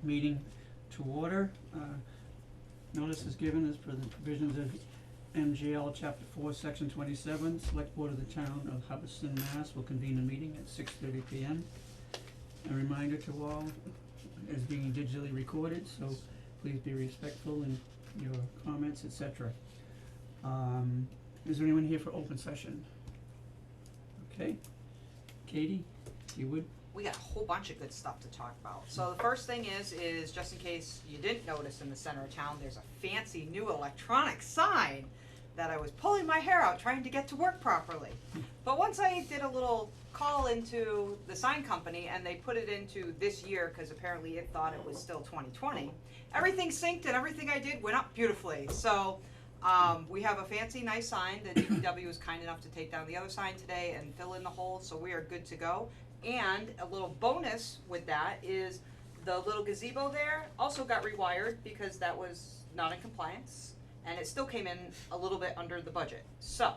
meeting to order. Notice is given as per the provisions of MGL Chapter 4, Section 27. Select Board of the Town of Hubbardston, Mass. will convene a meeting at 6:30 p.m. A reminder to all is being digitally recorded, so please be respectful in your comments, etc. Is there anyone here for open session? Okay. Katie, you would? We got a whole bunch of good stuff to talk about. So the first thing is just in case you didn't notice, in the center of town, there's a fancy new electronic sign that I was pulling my hair out trying to get to work properly. But once I did a little call into the sign company and they put it into this year, because apparently it thought it was still 2020, everything synced and everything I did went up beautifully. So we have a fancy, nice sign. The DPW was kind enough to take down the other sign today and fill in the hole, so we are good to go. And a little bonus with that is the little gazebo there also got rewired because that was not in compliance, and it still came in a little bit under the budget. So,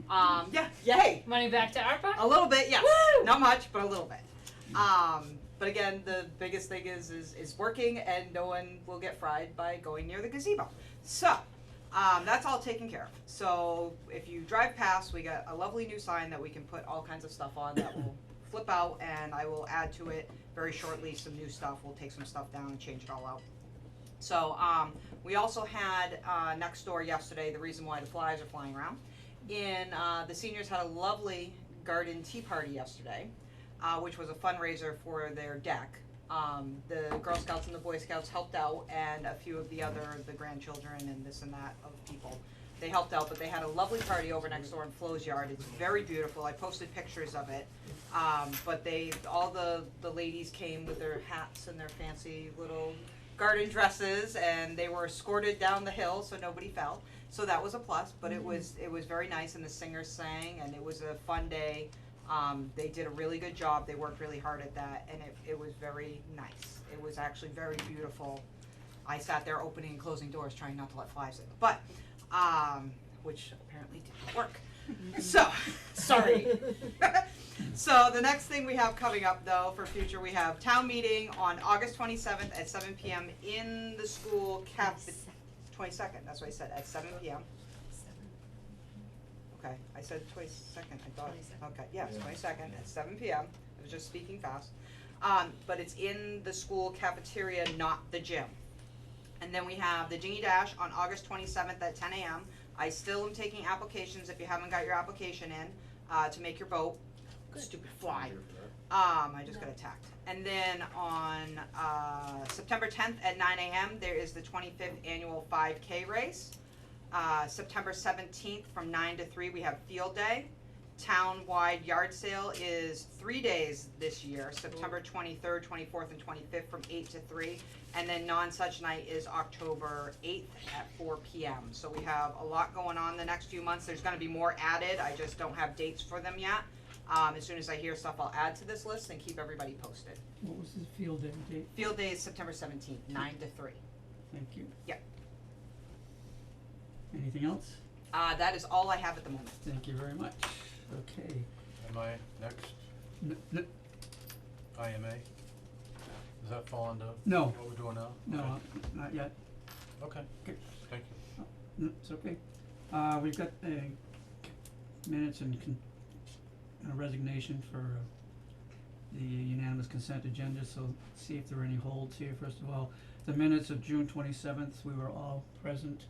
yeah, yay! Money back to ARPA? A little bit, yes. Woo! Not much, but a little bit. But again, the biggest thing is working, and no one will get fried by going near the gazebo. So, that's all taken care of. So if you drive past, we got a lovely new sign that we can put all kinds of stuff on that will flip out, and I will add to it very shortly some new stuff. We'll take some stuff down and change it all out. So we also had next door yesterday, the reason why the flies are flying around, the seniors had a lovely garden tea party yesterday, which was a fundraiser for their deck. The Girl Scouts and the Boy Scouts helped out, and a few of the grandchildren and this and that of people. They helped out, but they had a lovely party over next door in Flo's yard. It's very beautiful. I posted pictures of it. But all the ladies came with their hats and their fancy little garden dresses, and they were escorted down the hill so nobody fell. So that was a plus, but it was very nice, and the singers sang, and it was a fun day. They did a really good job. They worked really hard at that, and it was very nice. It was actually very beautiful. I sat there opening and closing doors trying not to let flies in, but which apparently didn't work. So, sorry. So the next thing we have coming up, though, for future, we have town meeting on August 27th at 7 p.m. in the school 22nd, that's what I said, at 7 p.m. Okay, I said 22nd, I thought, 22nd. Okay, yes, 22nd at 7 p.m. I was just speaking fast. But it's in the school cafeteria, not the gym. And then we have the Jingy Dash on August 27th at 10 a.m. I still am taking applications if you haven't got your application in to make your boat. Good. Stupid fly. I just got attacked. And then on September 10th at 9 a.m. there is the 25th annual 5K race. September 17th from 9 to 3 we have field day. Town-wide yard sale is 3 days this year, September 23rd, 24th, and 25th from 8 to 3. And then non-such night is October 8th at 4 p.m. So we have a lot going on the next few months. There's going to be more added. I just don't have dates for them yet. As soon as I hear stuff, I'll add to this list and keep everybody posted. What was the field day date? Field day is September 17th, 9 to 3. Thank you. Yep. Anything else? That is all I have at the moment. Thank you very much. Okay. Am I next? IMA? Does that fall into No. what we're doing now? No, Okay. not yet. Okay, Okay. thank you. No, it's okay. We've got minutes and a resignation for the unanimous consent agenda, so see if there are any holds here. First of all, the minutes of June 27th, we were all present.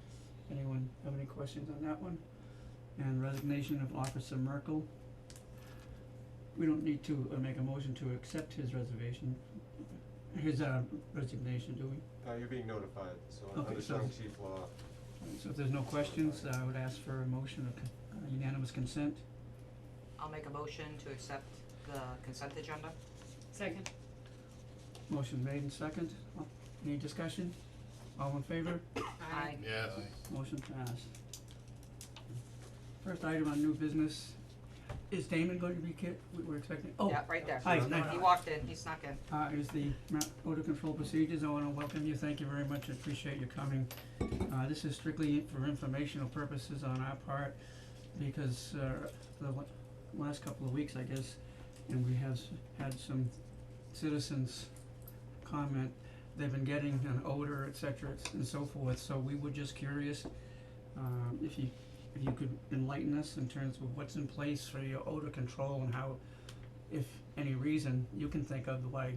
Anyone have any questions on that one? And resignation of Officer Merkel. We don't need to make a motion to accept his resignation, do we? You're being notified, so Okay, under so- zoning chief law. So if there's no questions, I would ask for a motion of unanimous consent. I'll make a motion to accept the consent agenda. Second. Motion made and second. Any discussion? All in favor? Aye. Yes. Motion passed. First item on new business, is Damon going to be we're expecting, oh. Yeah, right there. Hi, He walked in, he snuck in. Is the odor control procedures. I wanna welcome you, thank you very much, I appreciate you coming. This is strictly for informational purposes on our part, because, the last couple of weeks, I guess, and we have had some citizens comment they've been getting an odor, et cetera, and so forth, so we were just curious, if you could enlighten us in terms of what's in place for your odor control and how, if any reason you can think of why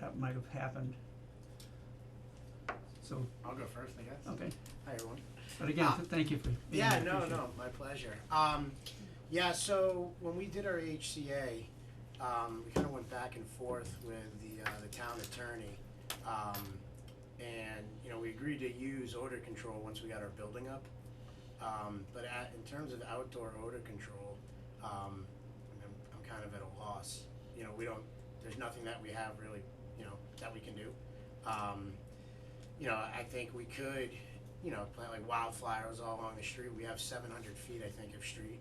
that might have happened. So, I'll go first, I guess. okay, Hi, everyone. but again, thank you for being here, Yeah, appreciate it. my pleasure. Yeah, so when we did our HCA, we kind of went back and forth with the town attorney. And, we agreed to use odor control once we got our building up. But in terms of outdoor odor control, I'm kind of at a loss. There's nothing that we have really, that we can do. I think we could, plant like wildflowers all along the street. We have 700 feet, I think, of street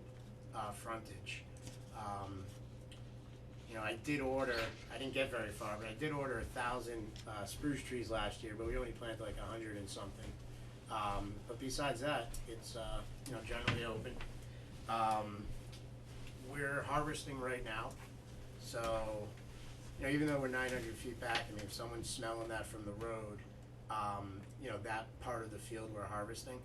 frontage. I didn't get very far, but I did order 1,000 spruce trees last year, but we only planted like 100 and something. But besides that, it's, generally open. We're harvesting right now, so, even though we're 900 feet back, if someone's smelling that from the road, that part of the field we're harvesting.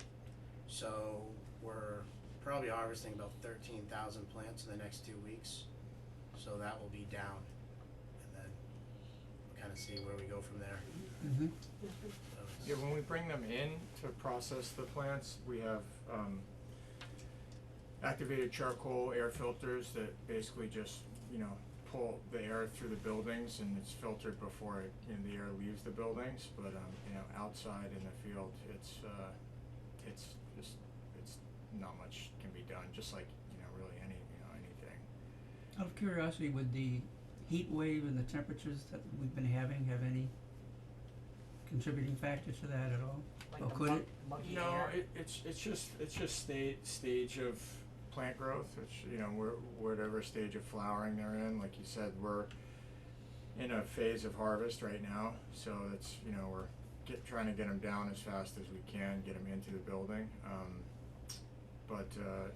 So we're probably harvesting about 13,000 plants in the next 2 weeks. So that will be down, and then we'll kind of see where we go from there. Mhm. So it's- Yeah, when we bring them in to process the plants, we have activated charcoal air filters that basically just, pull the air through the buildings, and it's filtered before the air leaves the buildings. But outside in the field, it's not much can be done. Just like really anything. Out of curiosity, would the heat wave and the temperatures that we've been having have any contributing factor to that at all? Like Or the could it? muggy No, air. it's just stage of plant growth, which we're whatever stage of flowering they're in. Like you said, we're in a phase of harvest right now, so it's we're trying to get them down as fast as we can, get them into the building. But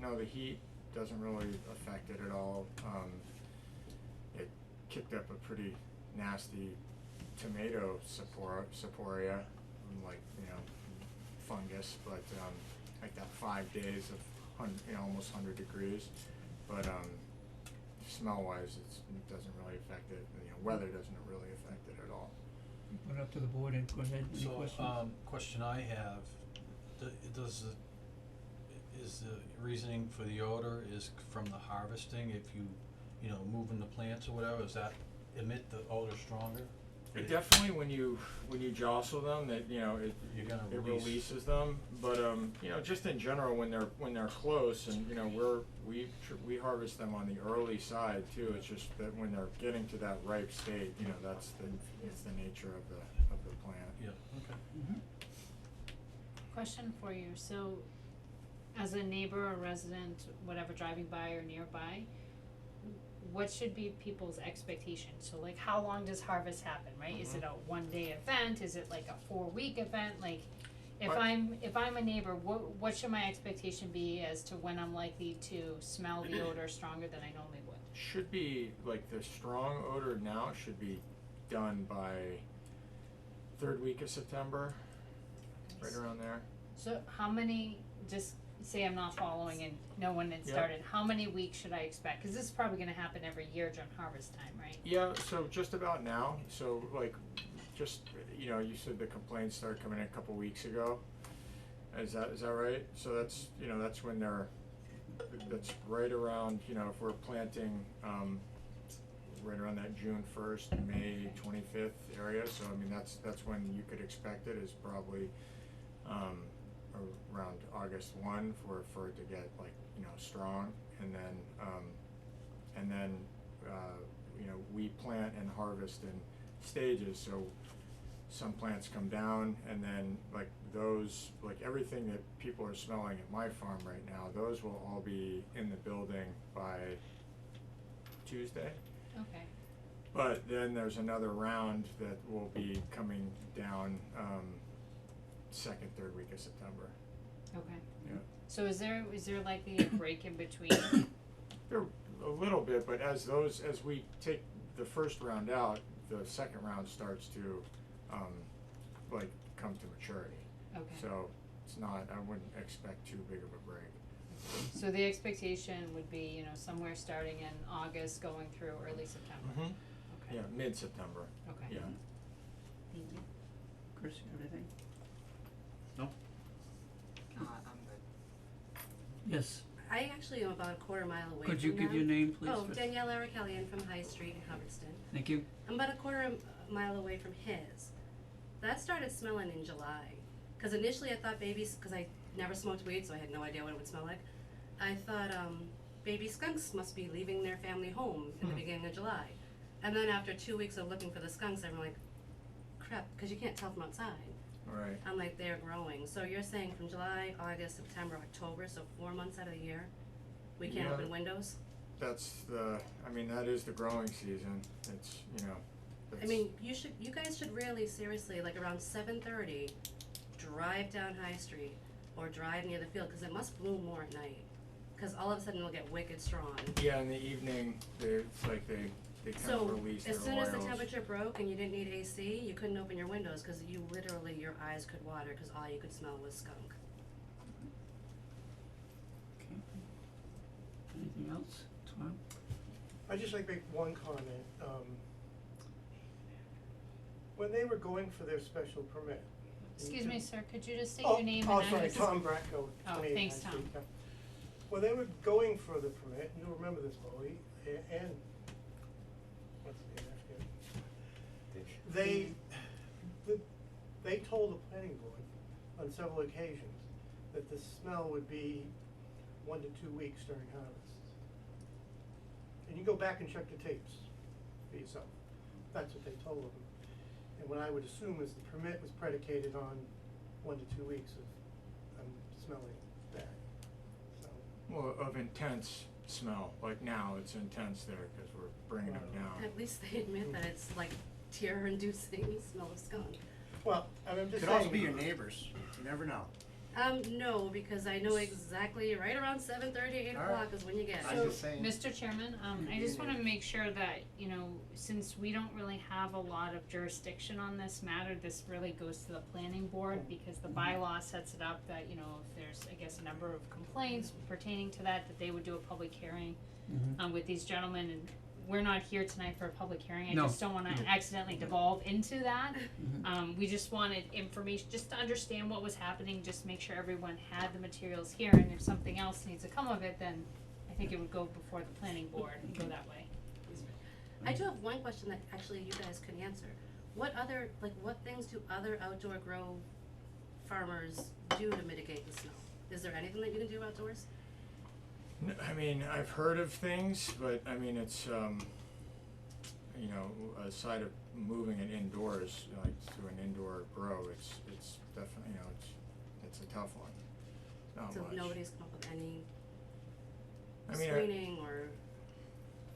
no, the heat doesn't really affect it at all. It kicked up a pretty nasty tomato sporia, like fungus, but like that 5 days of almost 100 degrees. But smell wise, it doesn't really affect it. Weather doesn't really affect it at all. Put it up to the board and go ahead, any So, questions? question I have, is the reasoning for the odor is from the harvesting, if you, moving the plants or whatever, does that emit the odor stronger? It definitely, when you jostle them, that it You're gonna it release. releases them. But just in general, when they're close, and we harvest them on the early side too. It's just that when they're getting to that ripe state, it's the nature of the plant. Yeah, okay. Mhm. Question for you, so as a neighbor or resident, whatever, driving by or nearby, what should be people's expectations? So like, how long does harvest happen, right? Is it a 1-day event? Is it like a 4-week event? Like, if But- I'm a neighbor, what should my expectation be as to when I'm likely to smell the odor stronger than I normally would? Should be like the strong odor now should be done by 3rd week of September, right around there. So how many, just say I'm not following and no one had Yeah. started, how many weeks should I expect? Cause this is probably gonna happen every year during harvest time, right? Yeah, so just about now, so like, just, you said the complaints started coming in a couple weeks ago. Is that right? So that's, that's when that's right around, if we're planting, right around that June 1st, May 25th area, so that's when you could expect it, is probably, around August 1 for it to get like, strong, and then, we plant and harvest in stages, so some plants come down, and then like those, like everything that people are smelling at my farm right now, those will all be in the building by Tuesday. Okay. But then there's another round that will be coming down, 2nd, 3rd week of September. Okay. Yeah. So is there likely a break in between? There, a little bit, but as we take the first round out, the second round starts to like come to maturity. Okay. So it's not, I wouldn't expect too big of a break. So the expectation would be, you know, somewhere starting in August, going through early September. Okay. Yeah, mid-September, Okay. yeah. Thank you. Chris, you have anything? I'm good. Yes, I actually am about a quarter mile away could you from give them. your name, please? Oh, first? Danielle Arikelian from High Street in Hubbardston. Thank you. I'm about a quarter mile away from his. That started smelling in July. Cause initially I thought cause I never smoked weed, so I had no idea what it would smell like. I thought, baby skunks must be leaving their family home in the beginning of July. And then after 2 weeks of looking for the skunks, I'm like, crap, cause you can't tell from outside. Right. I'm like, they're growing. So you're saying from July, August, September, October, so 4 months out of the year, we can't Yeah. open windows? That's that is the growing season, it's, you know, I mean, you guys should really seriously, like around 7:30, drive down High Street or drive near the field, cause it must bloom more at night. Cause all of a sudden it'll get wicked strong. yeah, in the evening, it's like they kind of So, release their as soon as the oils. temperature broke and you didn't need AC, you couldn't open your windows, cause you literally, your eyes could water, cause all you could smell was skunk. Okay. Anything else, Tom? I'd just like to make one comment. When they were going for their special permit. Excuse me, sir, could you just state Oh, your name oh, and sorry, address? Tom Bracco, Oh, 28 thanks, High Tom. Street, yeah. When they were going for the permit, and you'll remember this, Bowie, and, what's the name, I forget. They told the planning board on several occasions that the smell would be 1 to 2 weeks during harvest. And you go back and check the tapes for yourself. That's what they told them. And what I would assume is the permit was predicated on 1 to 2 weeks of smelling bad. So, Well, of intense smell, like now it's intense there, cause we're bringing them down. At least they admit that it's like terror-inducing smell of skunk. well, I mean, I'm just Could saying. also be your neighbors, you never know. No, because I know exactly right around 7:30, 8 All o'clock right. is when you get it. I'm just saying. Mr. Chairman, I just wanna make sure that, you know, since we don't really have a lot of jurisdiction on this matter, this really goes to the planning board, because the bylaw sets it up that, you know, if there's, I guess, a number of complaints pertaining to that they would do a public hearing, with these gentlemen, and we're not here tonight for a public hearing, I No, just don't wanna no. accidentally devolve into that. Mhm. We just wanted information, just to understand what was happening, just make sure everyone had the materials here, and if something else needs to come of it, then I think it would go before the planning board and go that way. I do have one question that actually you guys could answer. What things do other outdoor grow farmers do to mitigate the smell? Is there anything that you can do outdoors? I mean, I've heard of things, but I mean, it's, you know, aside of moving it indoors, like to an indoor grow, it's definitely, you know, it's a tough one. Not So much. nobody's come up with any I mean, screening or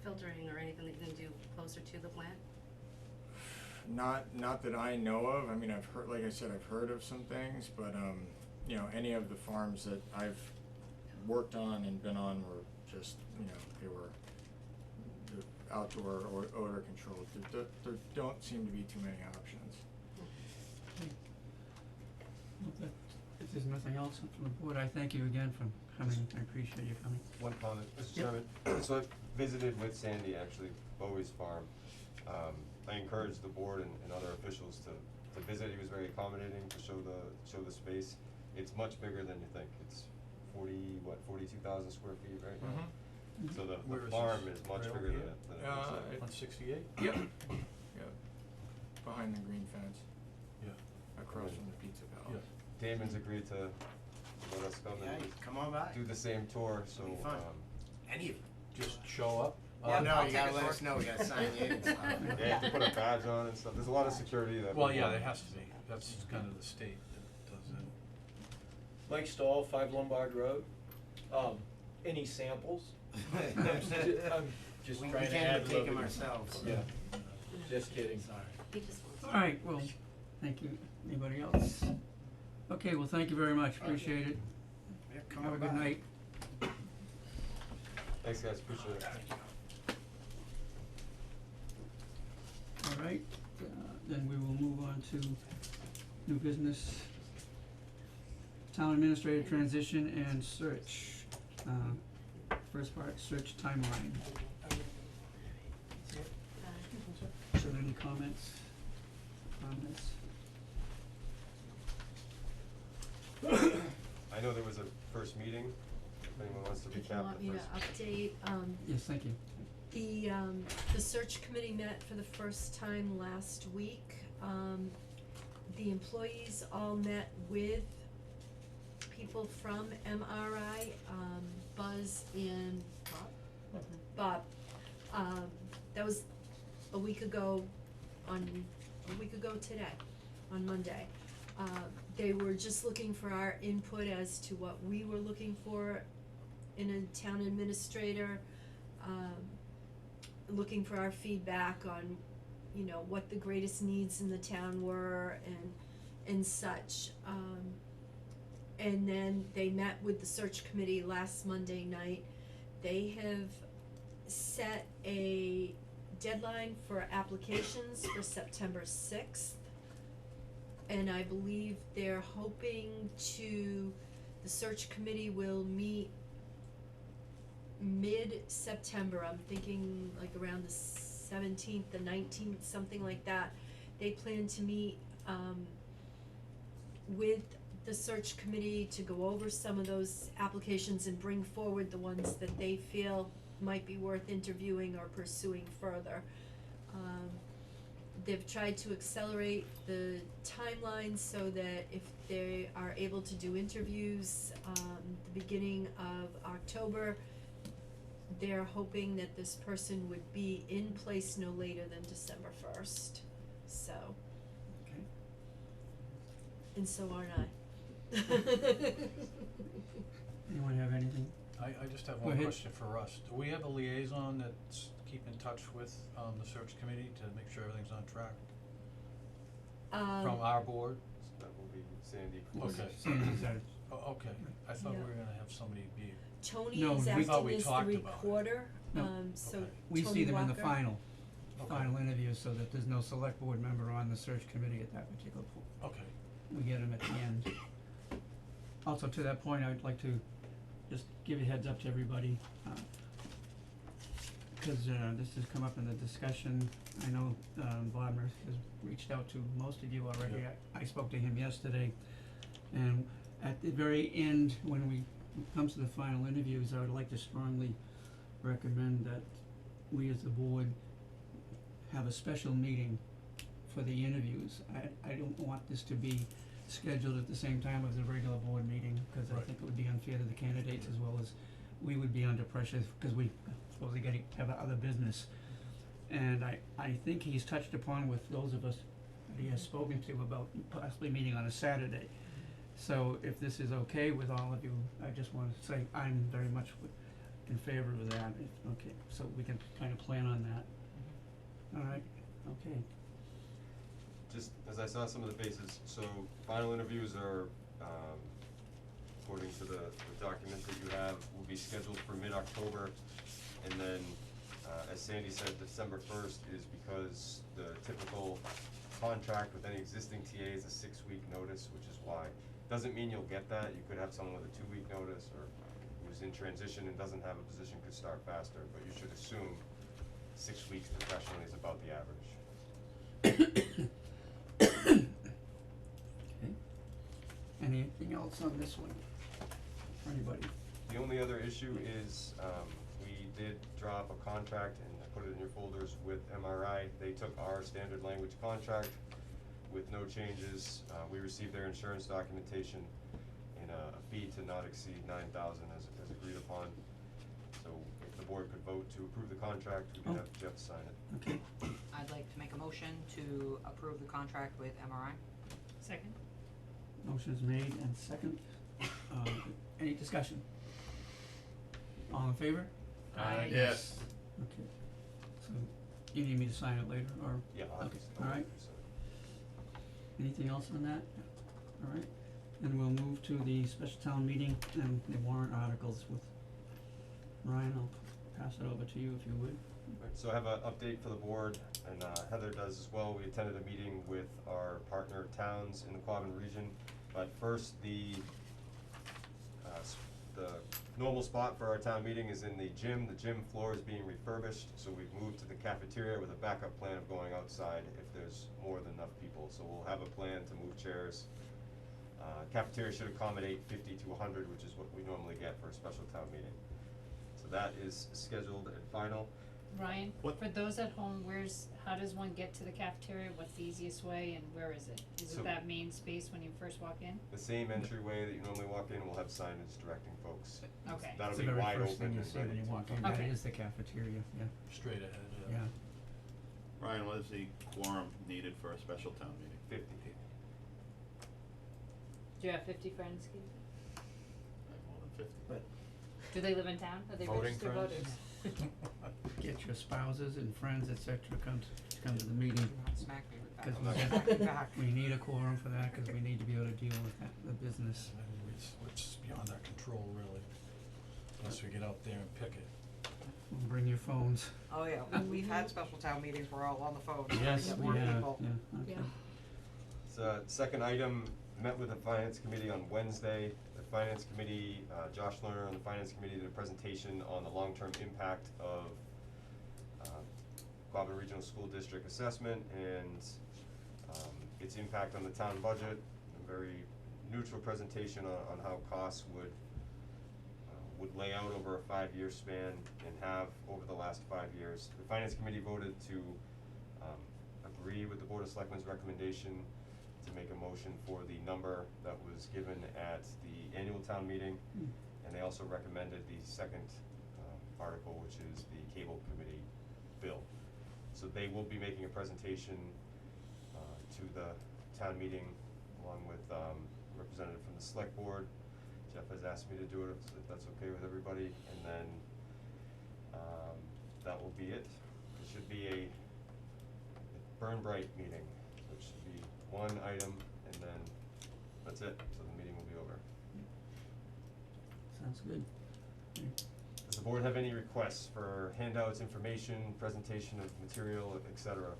filtering or anything that you can do closer to the plant? Not that I know of. I mean, I've heard, like I said, I've heard of some things, but you know, any of the farms that I've worked on and been on were just, you know, they were the outdoor or odor controlled. There don't seem to be too many options. Okay. If there's nothing else from the board, I thank you again for coming, I appreciate you coming. One comment, Mr. Yep. Chairman, so I visited with Sandy, actually, Bowie's farm. I encouraged the board and other officials to visit, he was very accommodating to show the space. It's much bigger than you think, it's 42,000 square feet right now. Mhm. So the Where is farm this? is much Right bigger over than here? it looks like. 168? Yep. Yep. Behind the green fence, Yeah. across from the Pizza Palace. Damon's agreed to let us come Yeah, and come on by. do the same tour, so It'll be fun. um, Just show up. Well, no, I'll you take gotta a let tour. us know, we gotta sign you in and stuff. yeah, you have to put a badge on and stuff, there's a lot of security that. Well, we yeah, want. there has to be, that's kind of the state that does it. Mike Stahl, 5 Lombard Road. Any samples? I'm just We trying to can't add even take them levity. ourselves. Yeah, just kidding. Sorry. He just wants. Alright, well, thank you. Anybody else? Okay, well, thank you very much, appreciate it. Yeah, come Have a on good by. night. Thanks, guys, appreciate it. Alright, then we will move on to new business. Town administrator transition and search. First part, search timeline. So any comments on this? I know there was a first meeting, if anyone wants to If you recap want the me to first. update, Yes, thank you. the search committee met for the first time last week. The employees all met with people from MRI, Buzz and Bob. That was a week ago today, on Monday. They were just looking for our input as to what we were looking for in a town administrator, looking for our feedback on, you know, what the greatest needs in the town were and such. And then they met with the search committee last Monday night. They have set a deadline for applications for September 6th. And I believe they're hoping the search committee will meet mid-September. I'm thinking like around the 17th, the 19th, something like that. They plan to meet, with the search committee to go over some of those applications and bring forward the ones that they feel might be worth interviewing or pursuing further. They've tried to accelerate the timeline so that if they are able to do interviews, the beginning of October, they're hoping that this person would be in place no later than December 1st, so. Okay. And so aren't I. Anyone have anything? I just have Go one ahead. question for us. Do we have a liaison that's keep in touch with, the search committee to make sure everything's on track from our board? That will be Sandy. Okay. Sandy's out. Oh, okay, I thought we Yeah. were gonna have somebody be, Tony No, is we acting thought we as the talked about it. recorder, No. so Okay. We Tony see them in the Walker. final interview, so that there's no select board member on the search committee at that particular point. okay, We get them at the end. Also, to that point, I'd like to just give a heads up to everybody, cause this has come up in the discussion. I know Bob Murphy has reached out to most of you already. Yeah. I spoke to him yesterday, and at the very end, when we comes to the final interviews, I would like to strongly recommend that we as the board have a special meeting for the interviews. I don't want this to be scheduled at the same time as a regular board meeting, cause I Right. think it would be unfair to the candidates as well as we would be under pressure, cause we supposedly have other business. And I think he's touched upon with those of us that he has spoken to about possibly meeting on a Saturday. So if this is okay with all of you, I just wanna say I'm very much in favor of that, okay, so we can kinda plan on that. Alright, okay. Just as I saw some of the faces, so final interviews are, according to the document that you have, will be scheduled for mid-October. And then, as Sandy said, December 1st is because the typical contract with any existing TA is a 6-week notice, which is why. Doesn't mean you'll get that, you could have someone with a 2-week notice, or who's in transition and doesn't have a position could start faster, but you should assume 6 weeks professionally is about the average. Okay. Anything else on this one? For anybody? The only other issue is, we did drop a contract, and I put it in your folders, with MRI. They took our standard language contract with no changes. We received their insurance documentation and a fee to not exceed $9,000 as agreed upon. So if the board could vote to approve the contract, we could have Jeff sign it. Okay, I'd like to make a motion to approve the contract with MRI. Second? motion is made and second. Any discussion? All in favor? Aye. Yes. Okay, so you need me to sign it later, or Yeah, I'll have Okay, to- alright. anything else on that? Alright, then we'll move to the special town meeting and the warrant articles with Ryan. I'll pass it over to you if you would. Right, so I have an update for the board, and Heather does as well. We attended a meeting with our partner towns in the Quabbin region. But first, the normal spot for our town meeting is in the gym. The gym floor is being refurbished, so we've moved to the cafeteria with a backup plan of going outside if there's more than enough people. So we'll have a plan to move chairs. Cafeteria should accommodate 50 to 100, which is what we normally get for a special town meeting. So that is scheduled and final. Ryan, What- for those at home, how does one get to the cafeteria? What's the easiest way and where is it? Is So- it that main space when you first walk in? The same entryway that you normally walk in will have signage directing folks. Okay. That'll It's be the very wide first open thing you and see ready when you to walk in, accommodate. that Okay. is the cafeteria, yeah, Straight ahead, yeah. Ryan, what is the quorum needed for a special town meeting? 50. Do you have 50 friends, Keith? I have more than 50. But Do they live in town? Are they Voting registered friends? voters? get your spouses and friends, et cetera, come to the meeting, Do not smack me with that. cause I'll we smack you back. we need a quorum for that, cause we need to be able to deal with that, the business. It's beyond our control, really, unless we get out there and pick it. Bring your phones. Oh, yeah, we've had special town meetings, we're all on the phone, trying to Yes, get we more have, people. yeah, okay. Yeah. So, second item, met with the finance committee on Wednesday. The finance committee, Josh Lerner on the finance committee did a presentation on the long-term impact of Quabbin Regional School District assessment and its impact on the town budget. A very neutral presentation on how costs would lay out over a 5-year span and have over the last 5 years. The finance committee voted to agree with the Board of Selectmen's recommendation to make a motion for the number that was given at the annual town meeting. And they also recommended the second article, which is the cable committee bill. So they will be making a presentation to the town meeting along with a representative from the select board. Jeff has asked me to do it if that's okay with everybody, and then that will be it. It should be a burn bright meeting, so it should be one item and then that's it, so the meeting will be over. Sounds good. Does the board have any requests for handouts, information, presentation of material, et cetera,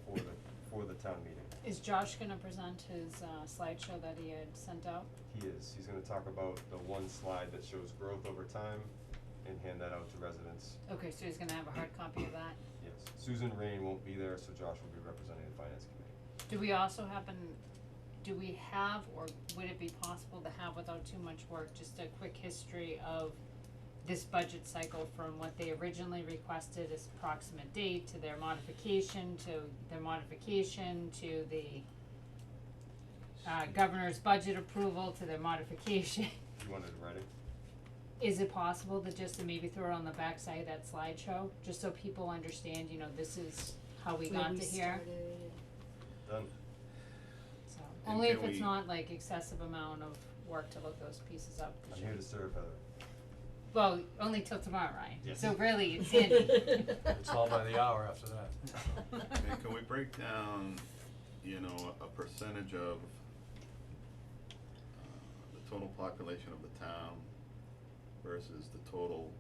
for the town meeting? Is Josh gonna present his slideshow that he had sent out? He is. He's gonna talk about the one slide that shows growth over time and hand that out to residents. Okay, so he's gonna have a hard copy of that. Yes. Susan Rain won't be there, so Josh will be representing the finance committee. Do we have, or would it be possible to have, without too much work, just a quick history of this budget cycle from what they originally requested as approximate date to their modification, to the governor's budget approval, to their modification? You wanted it ready? Is it possible to just maybe throw it on the backside of that slideshow, just so people understand, this is how we Where got we to here? started. Done. So, And only if can it's we- not like excessive amount of work to look those pieces up. I'm here to serve, Heather. Well, only till tomorrow, Ryan. Yes. So really, it's in. It's all by the hour after that. And can we break down, a percentage of the total population of the town versus the total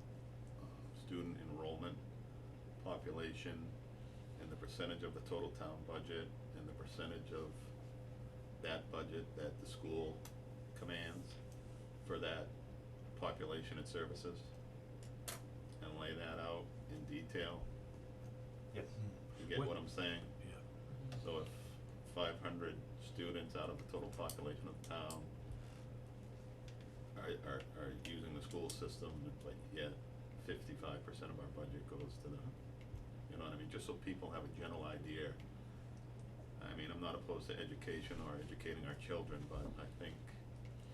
student enrollment population, and the percentage of the total town budget, and the percentage of that budget that the school commands for that population and services, and lay that out in detail? Yes. You get what I'm saying? Yeah. So if 500 students out of the total population of the town are using the school system, but yet 55% of our budget goes to the, you know what I mean, just so people have a general idea. I mean, I'm not opposed to education or educating our children, but I think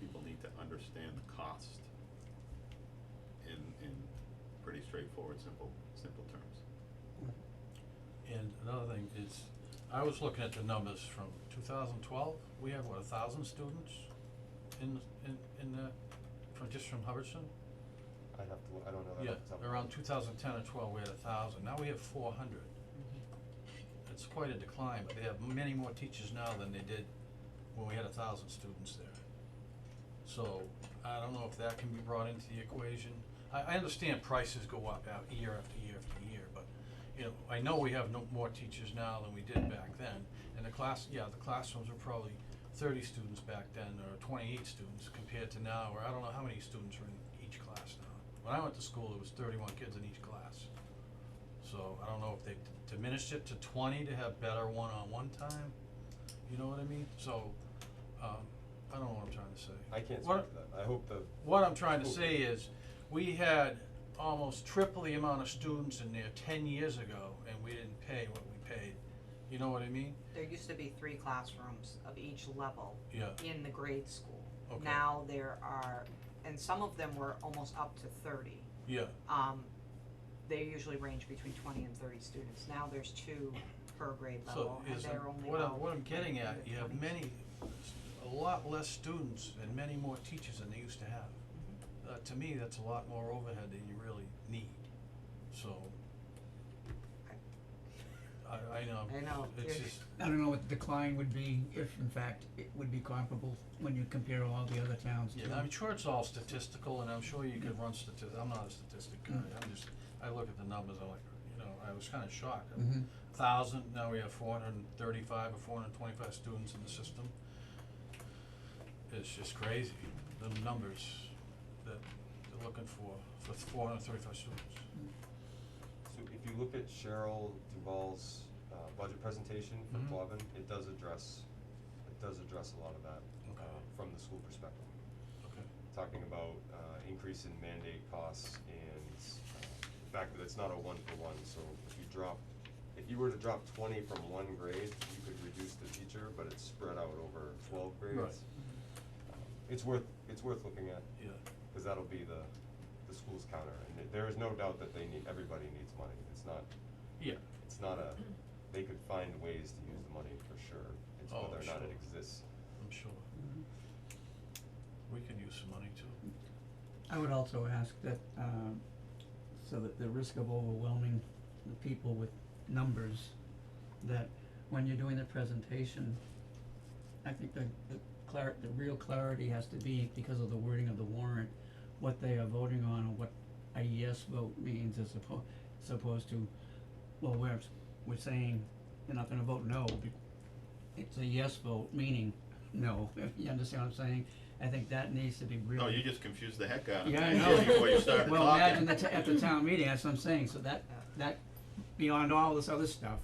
people need to understand the cost in pretty straightforward, simple terms. And another thing is, I was looking at the numbers from 2012, we have 1,000 students in from Hubbardston? I don't know that Yeah, off the top of my around head. 2010 or 12, we had 1,000, now we have 400. It's quite a decline, but they have many more teachers now than they did when we had 1,000 students there. So, I don't know if that can be brought into the equation. I understand prices go up year after year after year, but you know, I know we have more teachers now than we did back then, and the classrooms were probably 30 students back then, or 28 students compared to now, where I don't know how many students are in each class now. When I went to school, it was 31 kids in each class. So I don't know if they diminished it to 20 to have better one-on-one time, you know what I mean? So, I don't know what I'm trying to say. I can't What- speak to that. I hope the, What I'm trying to say is, we had almost triple the amount of students in there 10 years ago, and we didn't pay what we paid. You know what I mean? There used to be 3 classrooms of each level Yeah, in the grade school. okay. Now there are, and some of them were almost up to 30. Yeah, They usually range between 20 and 30 students. Now there's 2 per grade so level, and is, they're only what about I'm getting at, like you have 20. a lot less students and many more teachers than they used to have. To me, that's a lot more overhead than you really need, so. I know, I know, it's you're- just, I don't know what the decline would be, if in fact it would be comparable when you compare all the other towns too. yeah, I'm sure it's all statistical, and I'm sure you could run I'm not a statistic guy, I look at the numbers, I'm like, you know, I was kinda shocked. Mhm. 1,000, now we have 435 or 425 students in the system. It's just crazy, the numbers that they're looking for 435 students. so if you look at Cheryl Duval's budget presentation for Mhm. Quabbin, it does address a lot of that Okay. from the school perspective. Okay. Talking about increase in mandate costs and the fact that it's not a one-for-one, so if you were to drop 20 from one grade, you could reduce the teacher, but it's spread out over 12 grades. Right. It's worth looking at, Yeah, cause that'll be the school's counter, and there is no doubt that everybody needs money, yeah, it's not they could find ways to use the money for sure, it's Oh, whether or not it sure. exists. I'm sure. We could use some money too. I would also ask that, so that the risk of overwhelming the people with numbers, that when you're doing the presentation, I think the real clarity has to be, because of the wording of the warrant, what they are voting on, or what a yes vote means, as opposed to, well, we're saying you're not gonna vote no, it's a yes vote, meaning no, you understand what I'm saying? I think that needs to be really. No, you just confused the heck out of me. Yeah, I know. Before you started Well, talking. imagine at the town meeting, that's what I'm saying, so that beyond all this other stuff,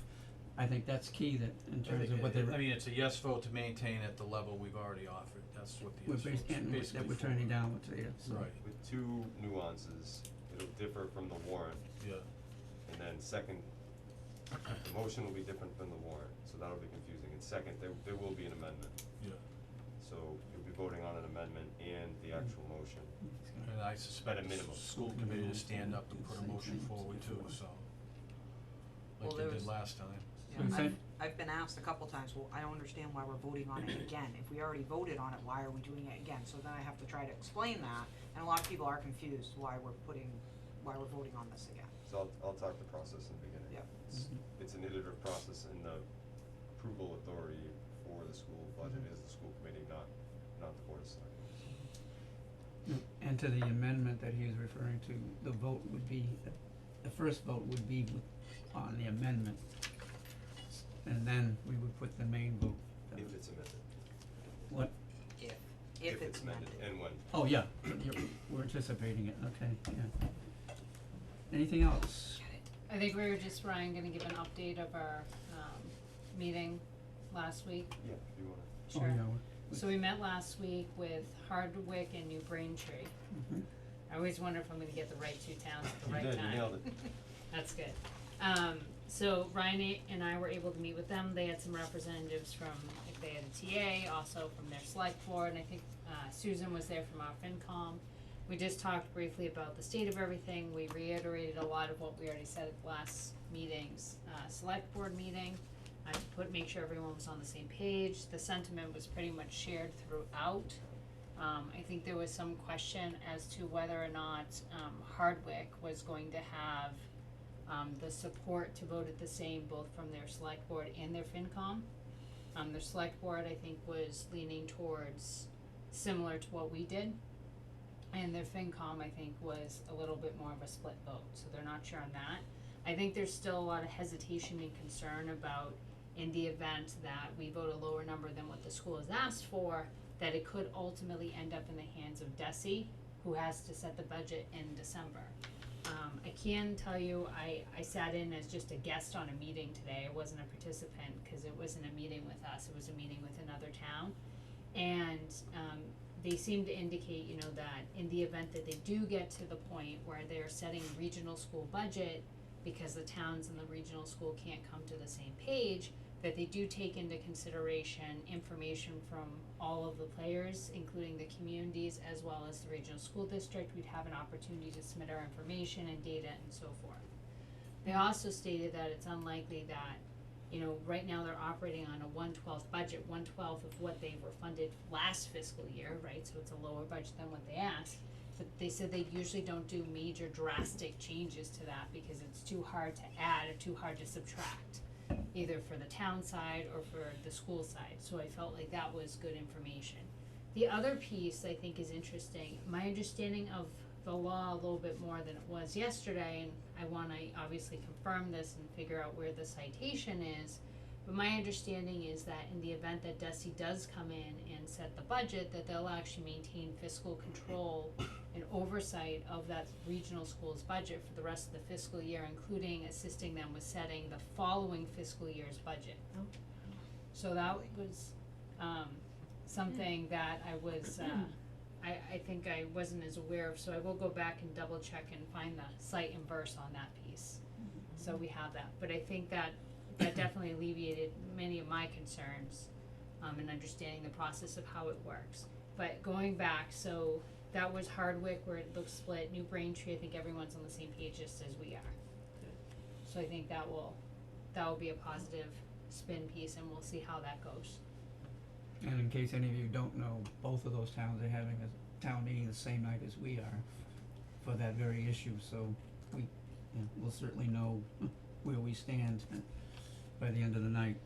I think that's key, that in terms of what they're. I mean, it's a yes vote to maintain at the level we've already offered, that's what the We're yes vote's basically for. that we're turning down with the, so. Right, With 2 nuances, it'll differ from the warrant, yeah, and then second, the motion will be different than the warrant, so that'll be confusing, and second, there will be an amendment, yeah, so you'll be voting on an amendment and the actual motion. and I suspect At a the minimum. school committee to stand up and put a motion forward too, so. Like Well, they there did was- last time. Yeah, So you I've been asked a couple times, well, I don't understand why we're voting on it again. If we already voted on it, why are we doing it again? So then I have to try to explain that, and a lot of people are confused why we're voting on this again. So I'll talk the process in the beginning. Yep. It's an iterative process, and the approval authority for the school budget is the school committee, not the board of selectmen. And to the amendment that he was referring to, the vote would be, the first vote would be on the amendment. And then we would put the main vote. If it's amended. What, If it's amended. And when. oh, yeah, we're anticipating it, okay, yeah. Anything else? I think we were just, Ryan, gonna give an update of our, meeting last week. Yeah, if you wanna. Oh, Sure. yeah, So we met last week with Hardwick and New Braintree. mhm. I always wonder if I'm gonna get the right 2 towns at the right You time. did, you nailed it. That's good. So Ryan and I were able to meet with them. They had some representatives from, if they had a TA, also from their select board, and I think Susan was there from our FinCom. We just talked briefly about the state of everything. We reiterated a lot of what we already said at the last meeting's select board meeting, to make sure everyone was on the same page. The sentiment was pretty much shared throughout. I think there was some question as to whether or not Hardwick was going to have the support to vote at the same, both from their select board and their FinCom. Their select board, I think, was leaning towards similar to what we did. And their FinCom, I think, was a little bit more of a split vote, so they're not sure on that. I think there's still a lot of hesitation and concern about, in the event that we vote a lower number than what the school has asked for, that it could ultimately end up in the hands of DESI, who has to set the budget in December. I can tell you, I sat in as just a guest on a meeting today. I wasn't a participant, cause it wasn't a meeting with us, it was a meeting with another town. And, they seem to indicate, you know, that in the event that they do get to the point where they're setting a regional school budget, because the towns and the regional school can't come to the same page, that they do take into consideration information from all of the players, including the communities as well as the regional school district. We'd have an opportunity to submit our information and data and so forth. They also stated that it's unlikely that, you know, right now they're operating on a 1/12 budget, 1/12 of what they were funded last fiscal year, right? So it's a lower budget than what they asked. But they said they usually don't do major drastic changes to that because it's too hard to add or too hard to subtract, either for the town side or for the school side. So I felt like that was good information. The other piece I think is interesting. My understanding of the law a little bit more than it was yesterday, and I wanna obviously confirm this and figure out where the citation is, but my understanding is that in the event that DESI does come in and set the budget, that they'll actually maintain fiscal control and oversight of that regional school's budget for the rest of the fiscal year, including assisting them with setting the following fiscal year's budget. So that was, something that I was, I think I wasn't as aware of, so I will go back and double check and find the site and verse on that piece. So we have that, but I think that definitely alleviated many of my concerns, in understanding the process of how it works. But going back, so that was Hardwick where it looks split, New Braintree, I think everyone's on the same page just as we are. So I think that will be a positive spin piece and we'll see how that goes. And in case any of you don't know, both of those towns are having a town meeting the same night as we are for that very issue, so we, you know, we'll certainly know where we stand by the end of the night.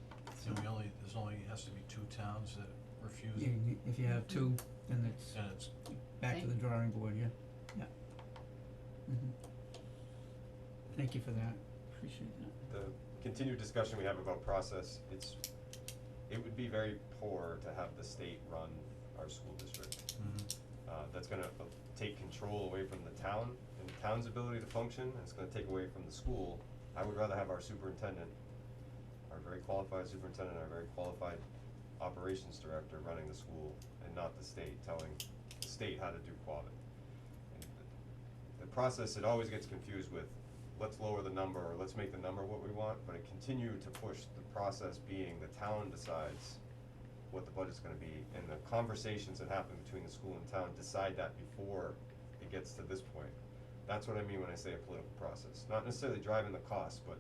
And there's only has to be 2 towns that refuse Yeah, it, if you have 2, then it's and it's, back to the drawing board, yeah. Thank you for that, appreciate that. The continued discussion we have about process, it would be very poor to have the state run our school district. That's gonna take control away from the town and the town's ability to function, and it's gonna take away from the school. I would rather have our superintendent, our very qualified superintendent, our very qualified operations director running the school, and not the state telling the state how to do quality. And the process, it always gets confused with, let's lower the number, or let's make the number what we want, but it continue to push the process being the town decides what the budget's gonna be, and the conversations that happen between the school and town decide that before it gets to this point. That's what I mean when I say a political process, not necessarily driving the cost, but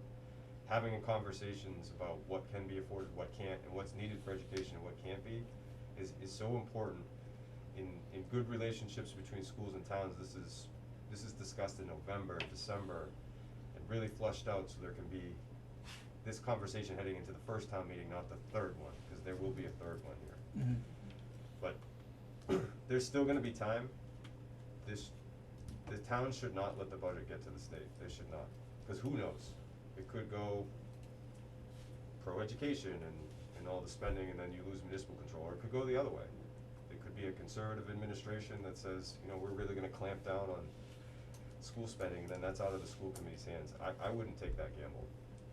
having conversations about what can be afforded, what can't, and what's needed for education and what can't be, is so important in good relationships between schools and towns. This is discussed in November, December, and really flushed out so there can be this conversation heading into the first town meeting, not the third one, because there will be a third one here. But there's still gonna be time. The town should not let the budget get to the state, they should not, because who knows? It could go pro-education and all the spending, and then you lose municipal control, or it could go the other way. It could be a conservative administration that says, you know, we're really gonna clamp down on school spending, and then that's out of the school committee's hands. I wouldn't take that gamble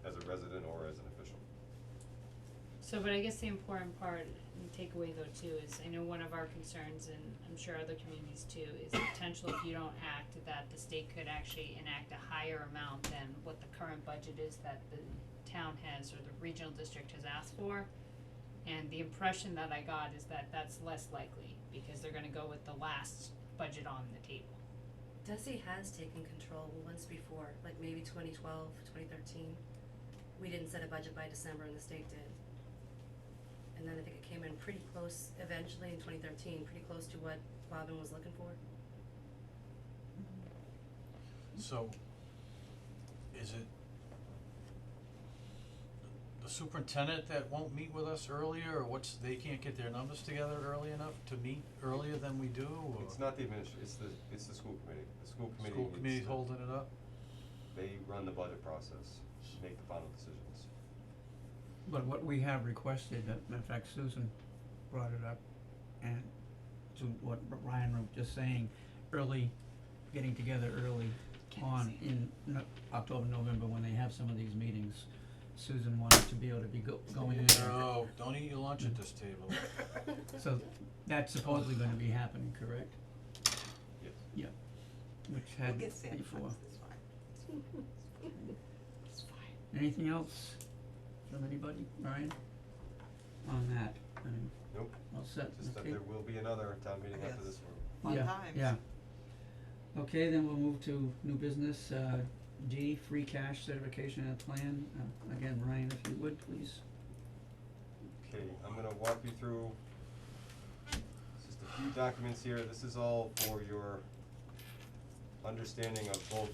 as a resident or as an official. So, but I guess the important part and takeaway though too is, I know one of our concerns, and I'm sure other communities too, is the potential if you don't act, that the state could actually enact a higher amount than what the current budget is that the town has or the regional district has asked for. And the impression that I got is that that's less likely, because they're gonna go with the last budget on the table. DESI has taken control once before, like maybe 2012, 2013. We didn't set a budget by December and the state did. And then I think it came in pretty close eventually in 2013, pretty close to what Quabbin was looking for. so, is it the superintendent that won't meet with us earlier, or they can't get their numbers together early enough to meet earlier than we do, or? It's not the it's the school committee. The school committee School needs committee's to- holding it up? they run the budget process, make the final decisions. But what we have requested, in fact Susan brought it up, and to what Ryan was just saying, early, getting together early on in October, November, when they have some of these meetings. Susan wanted to be able to be going in there. No, don't eat your lunch at this table. So that's supposedly gonna be happening, correct? Yes. Yeah, which We'll had get Santa before. Claus, it's fine. It's fine. Anything else from anybody, Ryan? On that, I mean, Nope, all set, just that okay? there will be another town meeting after Yes. this one. Fun Yeah, times. yeah. Okay, then we'll move to new business, D, free cash certification and plan, again, Ryan, if you would, please. Okay, I'm gonna walk you through just a few documents here. This is all for your understanding of both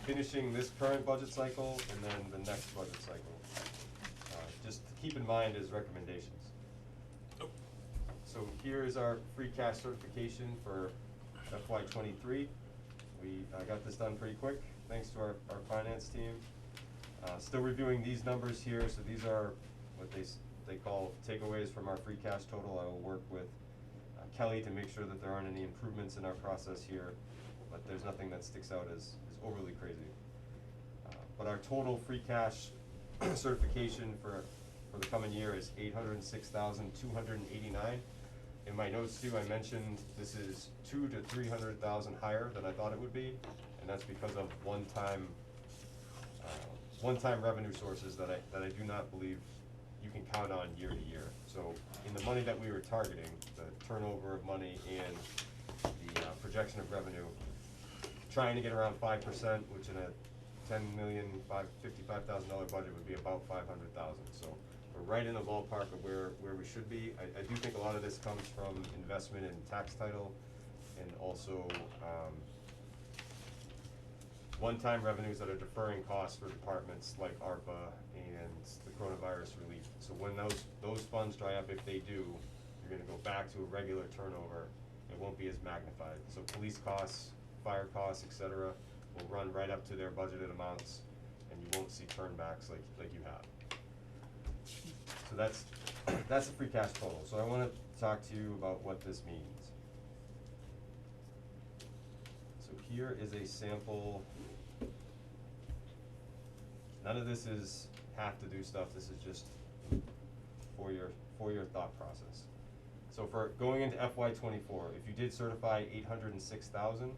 finishing this current budget cycle and then the next budget cycle. Just to keep in mind as recommendations. So here is our free cash certification for FY '23. We got this done pretty quick, thanks to our finance team. Still reviewing these numbers here, so these are what they call takeaways from our free cash total. I will work with Kelly to make sure that there aren't any improvements in our process here, but there's nothing that sticks out as overly crazy. But our total free cash certification for the coming year is $806,289. In my notes too, I mentioned this is $200,000 to $300,000 higher than I thought it would be, and that's because of one-time revenue sources that I do not believe you can count on year to year. So in the money that we were targeting, the turnover of money and the projection of revenue, trying to get around 5%, which in a $10,055,000 budget would be about 500,000. So we're right in the ballpark of where we should be. I do think a lot of this comes from investment in tax title and also one-time revenues that are deferring costs for departments like ARPA and the coronavirus relief. So when those funds dry up, if they do, you're gonna go back to a regular turnover. It won't be as magnified. So police costs, fire costs, et cetera, will run right up to their budgeted amounts, and you won't see turnbacks like you have. So that's the free cash total. So I wanna talk to you about what this means. So here is a sample. None of this is have to do stuff, this is just for your thought process. So for going into FY '24, if you did certify 806,000,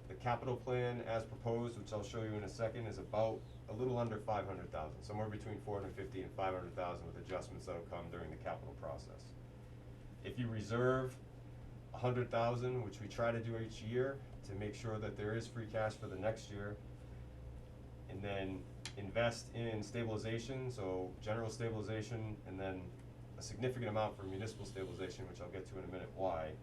the capital plan as proposed, which I'll show you in a second, is about a little under 500,000, somewhere between 450 and 500,000 with adjustments that'll come during the capital process. If you reserve 100,000, which we try to do each year to make sure that there is free cash for the next year, and then invest in stabilization, so general stabilization, and then a significant amount for municipal stabilization, which I'll get to in a minute why.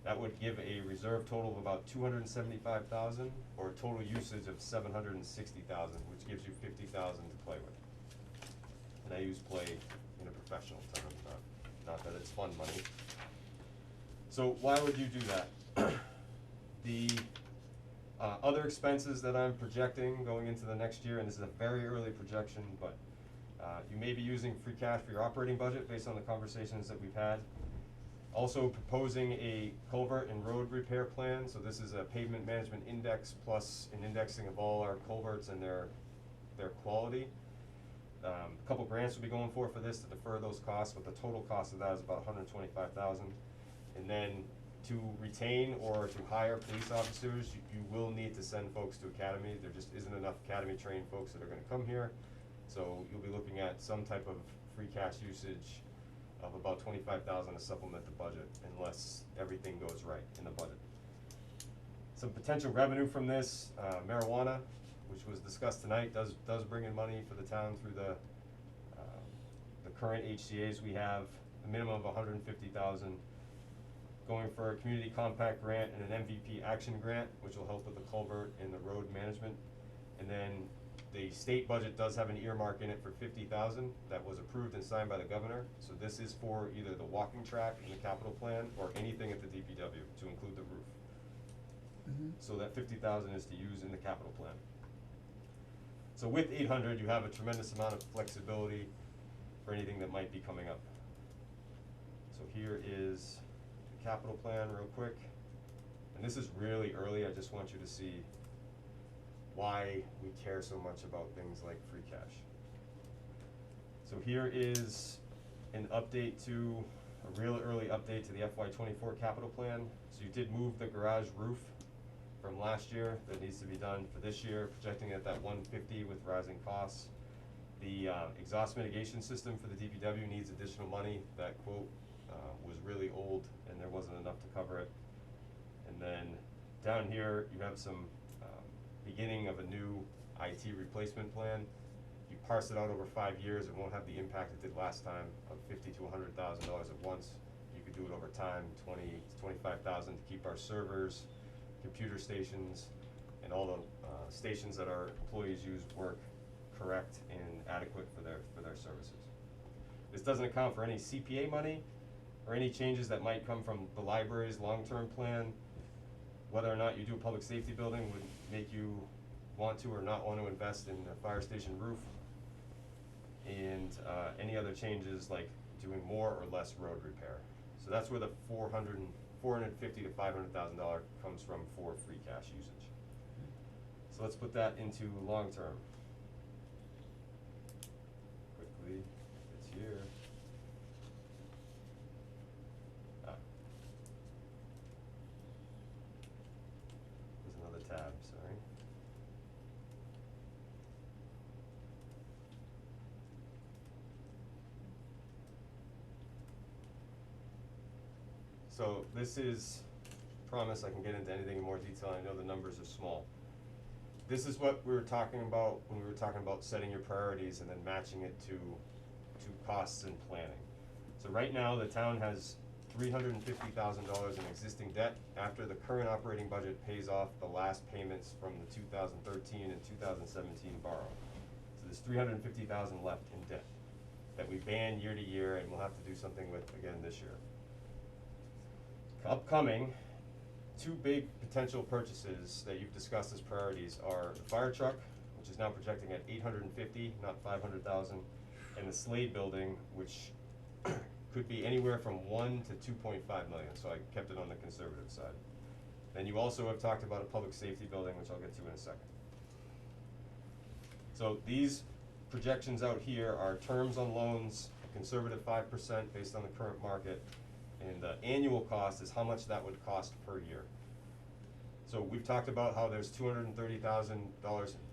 That would give a reserve total of about 275,000, or a total usage of 760,000, which gives you 50,000 to play with. And I use play in a professional term, not that it's fun money. So why would you do that? The other expenses that I'm projecting going into the next year, and this is a very early projection, but you may be using free cash for your operating budget based on the conversations that we've had. Also proposing a culvert and road repair plan, so this is a pavement management index plus an indexing of all our culverts and their quality. A couple grants will be going for this to defer those costs, but the total cost of that is about 125,000. And then to retain or to hire police officers, you will need to send folks to academy. There just isn't enough academy trained folks that are gonna come here. So you'll be looking at some type of free cash usage of about 25,000 to supplement the budget, unless everything goes right in the budget. Some potential revenue from this, marijuana, which was discussed tonight, does bring in money for the town through the current HCA's we have, a minimum of 150,000. Going for a community compact grant and an MVP action grant, which will help with the culvert and the road management. And then the state budget does have an earmark in it for 50,000 that was approved and signed by the governor. So this is for either the walking track in the capital plan or anything at the DPW to include the roof. So that 50,000 is to use in the capital plan. So with 800, you have a tremendous amount of flexibility for anything that might be coming up. So here is the capital plan real quick. And this is really early, I just want you to see why we care so much about things like free cash. So here is an update to, a real early update to the FY24 capital plan. So you did move the garage roof from last year, that needs to be done for this year, projecting it at that 150 with rising costs. The exhaust mitigation system for the DPW needs additional money. That quote was really old and there wasn't enough to cover it. And then down here you have some beginning of a new IT replacement plan. You parse it out over 5 years, it won't have the impact it did last time of $50,000 to $100,000 at once. You could do it over time, 20 to 25,000 to keep our servers, computer stations, and all the stations that our employees use work correct and adequate for their services. This doesn't account for any CPA money or any changes that might come from the library's long-term plan. Whether or not you do a public safety building would make you want to or not want to invest in a fire station roof, and any other changes like doing more or less road repair. So that's where the $450,000 to $500,000 comes from for free cash usage. So let's put that into long term. Quickly, it's here. There's another tab, sorry. So this is, promise I can get into anything in more detail, I know the numbers are small. This is what we were talking about when we were talking about setting your priorities and then matching it to costs and planning. So right now, the town has $350,000 in existing debt after the current operating budget pays off the last payments from the 2013 and 2017 borrow. So there's $350,000 left in debt that we ban year to year and we'll have to do something with again this year. Upcoming, two big potential purchases that you've discussed as priorities are the fire truck, which is now projecting at $850,000, not $500,000, and the Slade building, which could be anywhere from 1 to 2.5 million, so I kept it on the conservative side. Then you also have talked about a public safety building, which I'll get to in a second. So these projections out here are terms on loans, a conservative 5% based on the current market, and the annual cost is how much that would cost per year. So we've talked about how there's $230,000 in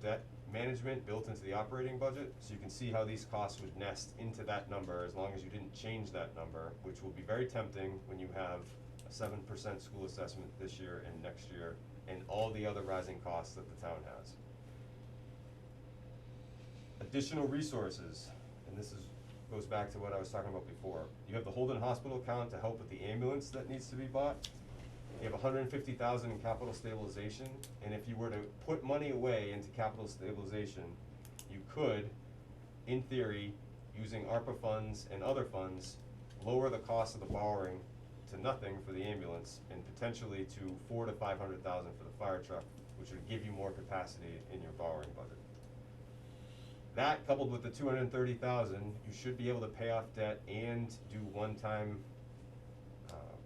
debt management built into the operating budget, so you can see how these costs would nest into that number as long as you didn't change that number, which will be very tempting when you have a 7% school assessment this year and next year, and all the other rising costs that the town has. Additional resources, and this goes back to what I was talking about before. You have the Holden Hospital account to help with the ambulance that needs to be bought. You have $150,000 in capital stabilization, and if you were to put money away into capital stabilization, you could, in theory, using ARPA funds and other funds, lower the cost of the borrowing to nothing for the ambulance and potentially to $400,000 to $500,000 for the fire truck, which would give you more capacity in your borrowing budget. That, coupled with the $230,000, you should be able to pay off debt and do one-time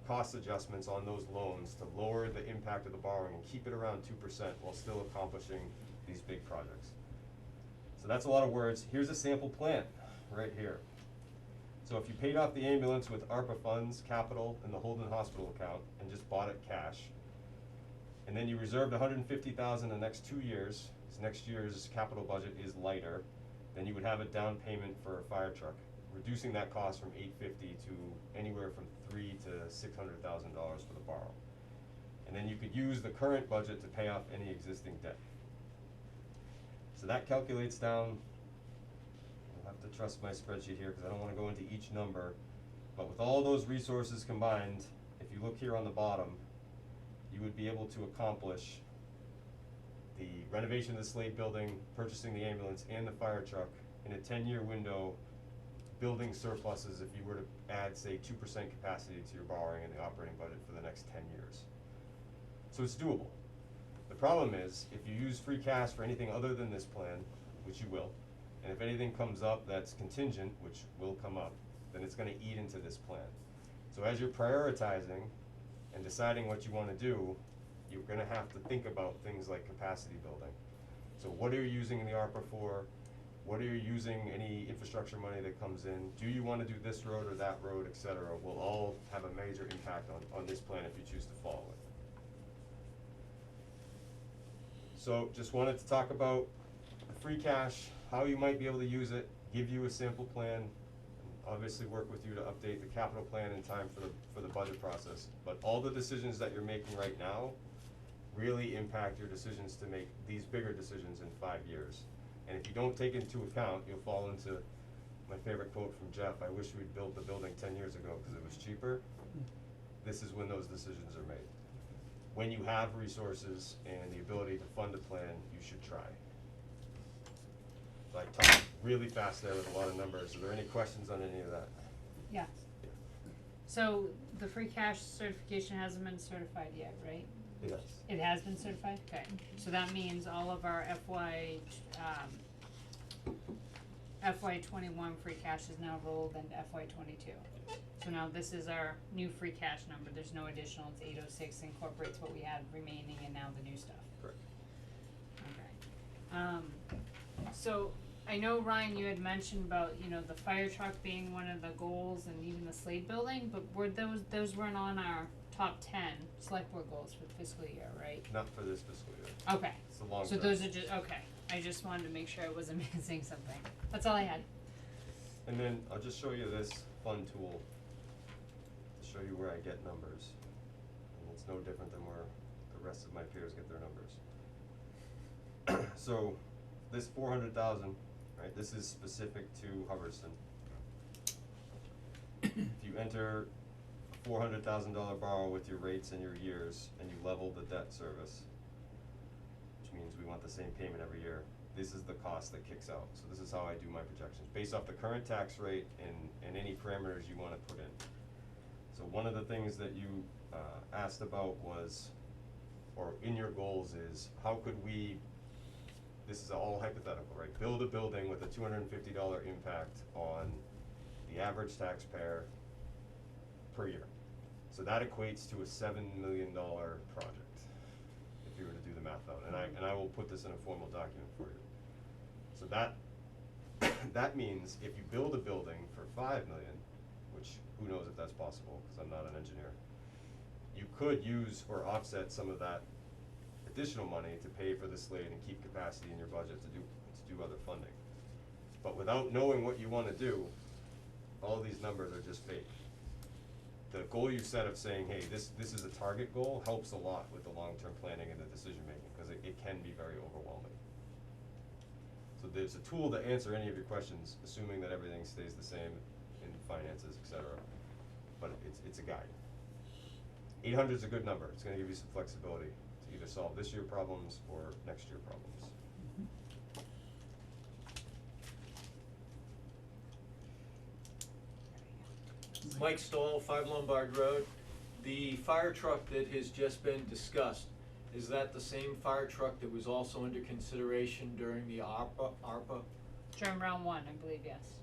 cost adjustments on those loans to lower the impact of the borrowing and keep it around 2% while still accomplishing these big projects. So that's a lot of words. Here's a sample plan right here. So if you paid off the ambulance with ARPA funds, capital, and the Holden Hospital account and just bought it cash, and then you reserved $150,000 the next 2 years, because next year's capital budget is lighter, then you would have a down payment for a fire truck, reducing that cost from $850,000 to anywhere from $300,000 to $600,000 for the borrow. And then you could use the current budget to pay off any existing debt. So that calculates down, I'll have to trust my spreadsheet here because I don't want to go into each number, but with all those resources combined, if you look here on the bottom, you would be able to accomplish the renovation of the Slade building, purchasing the ambulance and the fire truck in a 10-year window, building surpluses if you were to add, say, 2% capacity to your borrowing in the operating budget for the next 10 years. So it's doable. The problem is, if you use free cash for anything other than this plan, which you will, and if anything comes up that's contingent, which will come up, then it's gonna eat into this plan. So as you're prioritizing and deciding what you wanna do, you're gonna have to think about things like capacity building. So what are you using the ARPA for? What are you using any infrastructure money that comes in? Do you wanna do this road or that road, et cetera, will all have a major impact on this plan if you choose to follow it. So just wanted to talk about the free cash, how you might be able to use it, give you a sample plan, and obviously work with you to update the capital plan in time for the budget process. But all the decisions that you're making right now really impact your decisions to make these bigger decisions in 5 years. And if you don't take into account, you'll fall into my favorite quote from Jeff, I wish we'd built the building 10 years ago because it was cheaper. This is when those decisions are made. When you have resources and the ability to fund a plan, you should try. So I talked really fast there with a lot of numbers. Are there any questions on any of that? Yeah. So the free cash certification hasn't been certified yet, right? Yes. It has been certified? Okay. So that means all of our FY 21 free cash is now rolled into FY 22. So now this is our new free cash number. There's no additional, it's 806, incorporates what we had remaining and now the new stuff. Correct. Okay. So I know, Ryan, you had mentioned about, you know, the fire truck being one of the goals and even the Slade building, but were those weren't on our top 10 select board goals for the fiscal year, right? Not for this fiscal year. Okay. It's a long So term. those are just, okay. I just wanted to make sure I wasn't missing something. That's all I had. And then I'll just show you this fun tool to show you where I get numbers. And it's no different than where the rest of my peers get their numbers. So this 400,000, right, this is specific to Hubbardston. If you enter a $400,000 borrow with your rates and your years and you level the debt service, which means we want the same payment every year, this is the cost that kicks out. So this is how I do my projections, based off the current tax rate and any parameters you wanna put in. So one of the things that you asked about was, or in your goals is, how could we, this is all hypothetical, right? Build a building with a $250 impact on the average taxpayer per year. So that equates to a $7 million project, if you were to do the math out. And I will put this in a formal document for you. So that means if you build a building for $5 million, which who knows if that's possible, because I'm not an engineer, you could use or offset some of that additional money to pay for the Slade and keep capacity in your budget to do other funding. But without knowing what you want to do, all these numbers are just fake. The goal you set of saying, hey, this is a target goal helps a lot with the long-term planning and the decision making, because it can be very overwhelming. So there's a tool to answer any of your questions, assuming that everything stays the same in finances, et cetera. But it's a guide. 800 is a good number. It's gonna give you some flexibility to either solve this year problems or next year problems. Mike Stoll, 5 Lombard Road. The fire truck that has just been discussed, is that the same fire truck that was also under consideration during the ARPA? During round 1, I believe, yes.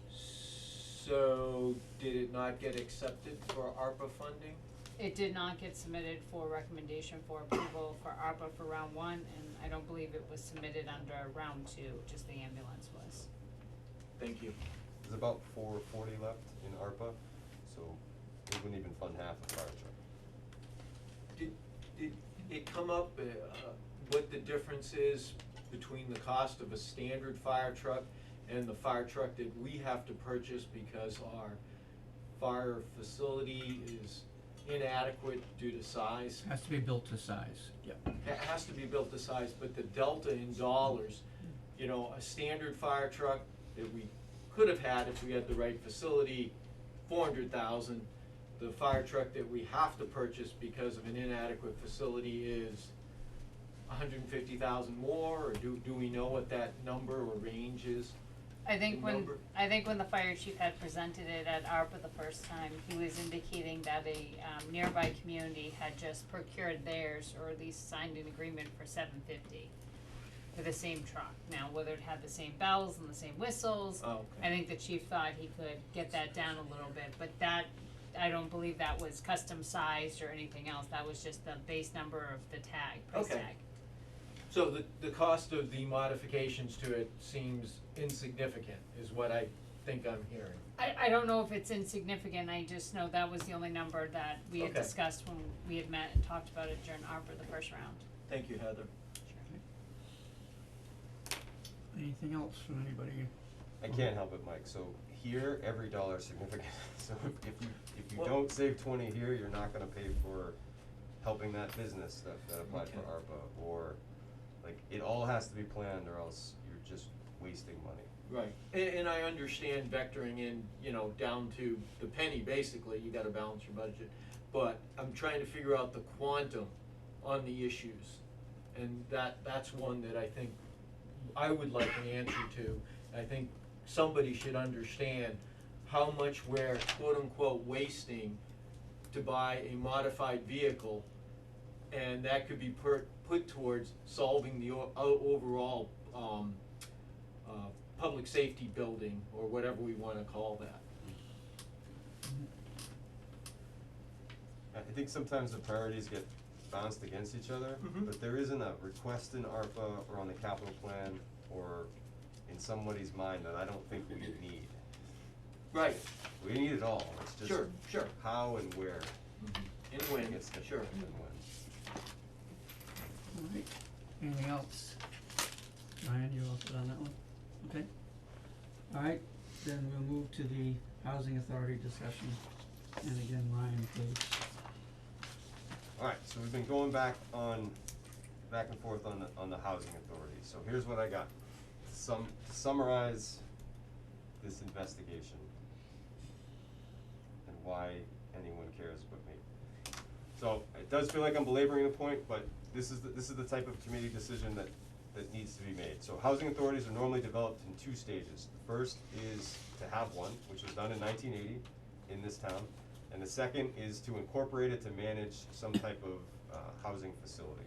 So, did it not get accepted for ARPA funding? It did not get submitted for recommendation for approval for ARPA for round 1, and I don't believe it was submitted under round 2, just the ambulance was. Thank you. There's about 440 left in ARPA, so we wouldn't even fund half a fire truck. Did it come up, what the difference is between the cost of a standard fire truck and the fire truck that we have to purchase because our fire facility is inadequate due to size? Has to be built to size, yep. It has to be built to size, but the delta in dollars, you know, a standard fire truck that we could have had if we had the right facility, 400,000. The fire truck that we have to purchase because of an inadequate facility is 150,000 more, or do we know what that number or range is? I think The number? when the fire chief had presented it at ARPA the first time, he was indicating that a nearby community had just procured theirs, or at least signed an agreement for $750. for the same truck. Now, whether it had the same bells and the same whistles, Oh, I okay. think the chief thought he could get that down a little bit, but that, I don't believe that was custom sized or anything else, that was just the base number of the tag, price Okay. tag. So the cost of the modifications to it seems insignificant, is what I think I'm hearing. I don't know if it's insignificant, I just know that was the only number that we had Okay. discussed when we had met and talked about it during ARPA the first round. Thank you, Heather. Anything else from anybody? I can't help it, Mike, so here, every dollar is significant, so if you Well- don't save 20 here, you're not gonna pay for helping that business that applied for Okay. ARPA, or, like, it all has to be planned, or else you're just wasting money. Right, and I understand vectoring in, you know, down to the penny, basically, you gotta balance your budget. But I'm trying to figure out the quantum on the issues, and that's one that I think I would like an answer to. I think somebody should understand how much we're quote-unquote wasting to buy a modified vehicle, and that could be put towards solving the overall, public safety building, or whatever we wanna call that. I think sometimes the priorities get bounced against each other, Mhm. but there isn't a request in ARPA or on the capital plan or in somebody's mind that I don't think we need. Right, We need it all, it's just sure, sure. how and where And when, gets different sure. and when. Alright, anything else? Ryan, you all set on that one? Okay. Alright, then we'll move to the housing authority discussion, and again, Ryan, please. Alright, so we've been going back and forth on the housing authority, so here's what I got. To summarize this investigation and why anyone cares but me. So, it does feel like I'm belaboring the point, but this is the type of committee decision that needs to be made. So housing authorities are normally developed in two stages. The first is to have one, which was done in 1980 in this town, and the second is to incorporate it to manage some type of housing facility.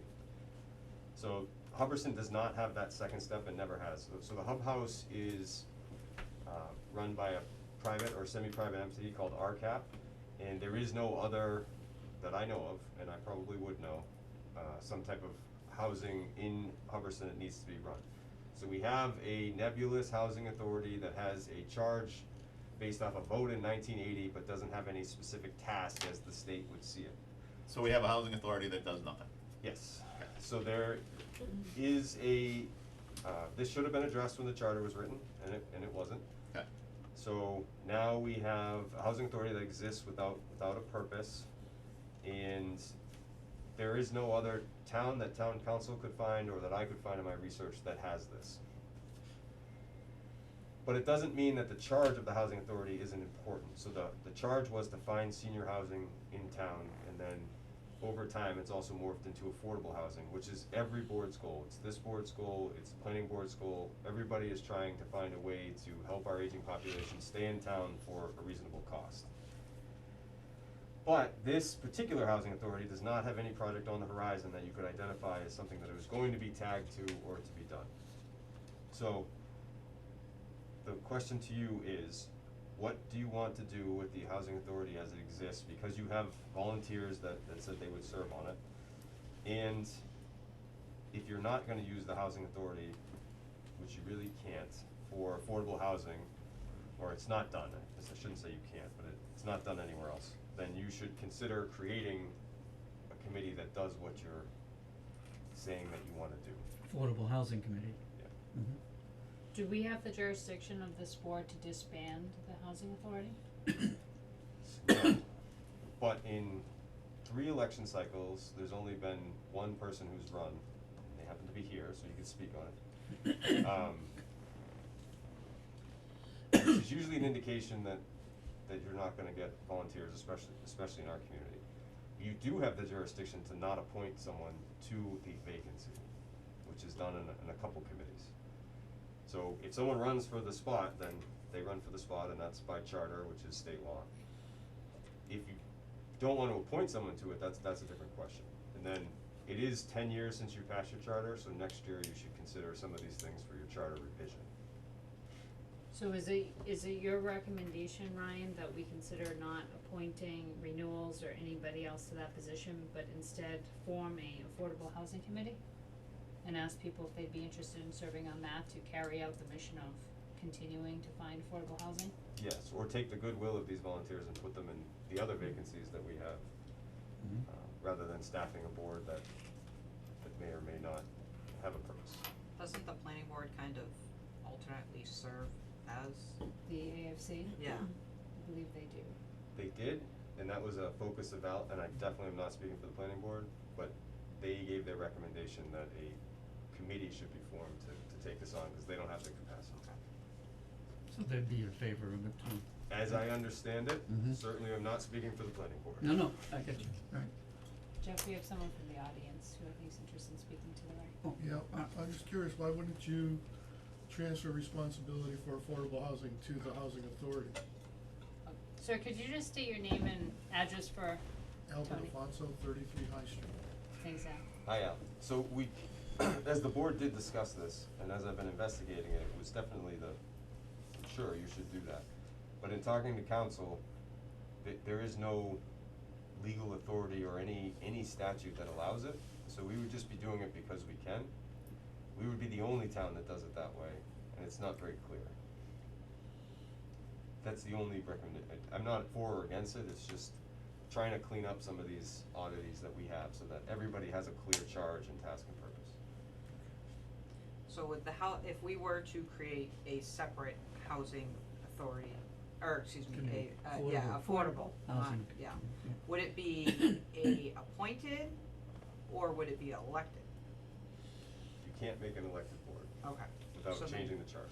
So Hubbardston does not have that second step and never has. So the Hub House is run by a private or semi-private entity called RCAP, and there is no other that I know of, and I probably would know, some type of housing in Hubbardston that needs to be run. So we have a nebulous housing authority that has a charge based off a vote in 1980, but doesn't have any specific task as the state would see it. So we have a housing authority that does nothing. Yes, so there is a, this should have been addressed when the charter was written, and it wasn't. Okay. So now we have a housing authority that exists without a purpose, and there is no other town that town council could find or that I could find in my research that has this. But it doesn't mean that the charge of the housing authority isn't important. So the charge was to find senior housing in town, and then over time, it's also morphed into affordable housing, which is every board's goal. It's this board's goal, it's the planning board's goal. Everybody is trying to find a way to help our aging population stay in town for a reasonable cost. But this particular housing authority does not have any project on the horizon that you could identify as something that it was going to be tagged to or to be done. So the question to you is, what do you want to do with the housing authority as it exists? Because you have volunteers that said they would serve on it. And if you're not gonna use the housing authority, which you really can't, for affordable housing, or it's not done, I shouldn't say you can't, but it's not done anywhere else, then you should consider creating a committee that does what you're saying that you wanna do. Affordable Housing Committee. Yeah. Mm-hmm. Do we have the jurisdiction of this board to disband the housing authority? No. But in 3 election cycles, there's only been one person who's run, and they happen to be here, so you can speak on it. Which is usually an indication that you're not gonna get volunteers, especially in our community. You do have the jurisdiction to not appoint someone to the vacancy, which is done in a couple committees. So if someone runs for the spot, then they run for the spot, and that's by charter, which is state law. If you don't want to appoint someone to it, that's a different question. And then It is 10 years since you passed your charter, so next year you should consider some of these things for your charter revision. So is it your recommendation, Ryan, that we consider not appointing renewals or anybody else to that position, but instead form a affordable housing committee? And ask people if they'd be interested in serving on that to carry out the mission of continuing to find affordable housing? Yes, or take the goodwill of these volunteers and put them in the other vacancies that we have, rather than staffing a board that may or may not have a purpose. Doesn't the planning board kind of alternately serve as? The AFC? Yeah. I believe they do. They did, and that was a focus of and I definitely am not speaking for the planning board, but they gave their recommendation that a committee should be formed to take this on, because they don't have the capacity. So they'd be in favor of it too. As I understand it, Mhm. certainly I'm not speaking for the planning board. No, I get you, right. Jeff, we have someone from the audience who I think is interested in speaking to the right. Oh, Yeah, I'm just curious, why wouldn't you transfer responsibility for affordable housing to the housing authority? Sir, could you just state your name and address for Albert Tony. Afonso, 33 High Street. things out? Hi, Al. So we, as the board did discuss this, and as I've been investigating it, it was definitely sure, you should do that. But in talking to council, there is no legal authority or any statute that allows it, so we would just be doing it because we can. We would be the only town that does it that way, and it's not very clear. That's the only recommendation. I'm not for or against it, it's just trying to clean up some of these oddities that we have so that everybody has a clear charge and task and purpose. So with if we were to create a separate housing authority, or excuse me, Committee. affordable, Housing. yeah. Yeah. Would it be a appointed, or would it be elected? You can't make an elected board Okay. without So then- changing the charter.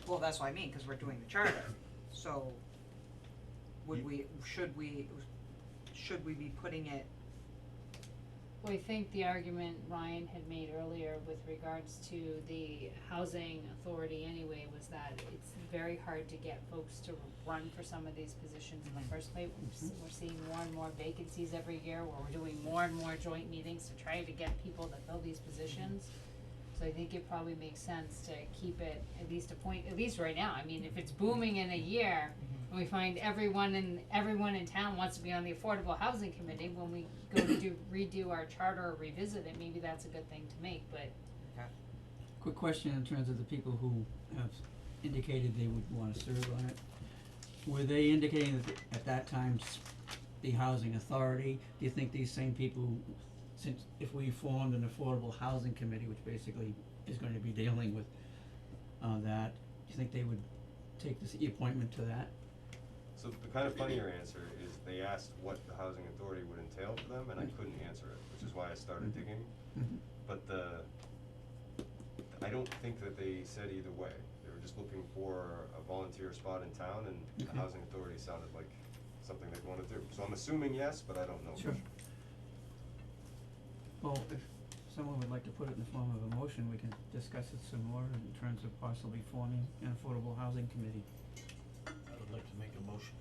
Well, that's what I mean, cause we're doing the charter, so should we be putting it? Well, I think the argument Ryan had made earlier with regards to the housing authority anyway was that it's very hard to get folks to run for some of these positions in the first place. We're seeing more and more vacancies every year, where we're doing more and more joint meetings to try to get people to fill these positions. So I think it probably makes sense to keep it at least right now. I mean, if it's booming in a year, and we find everyone in town wants to be on the affordable housing committee, when we go to redo our charter or revisit it, maybe that's a good thing to make, but. Quick question in terms of the people who have indicated they would wanna serve on it. Were they indicating that at that time, the housing authority, do you think these same people, since if we formed an affordable housing committee, which basically is going to be dealing with that, do you think they would take the appointment to that? So the kind of funnier answer is they asked what the housing authority would entail for them, and I couldn't answer it, which is why I started digging. But I don't think that they said either way. They were just looking for a volunteer spot in town, and the housing authority sounded like something they'd wanna do. So I'm assuming yes, but I don't know. Sure. Well, if someone would like to put it in the form of a motion, we can discuss it some more in terms of possibly forming an affordable housing committee. I would like to make a motion.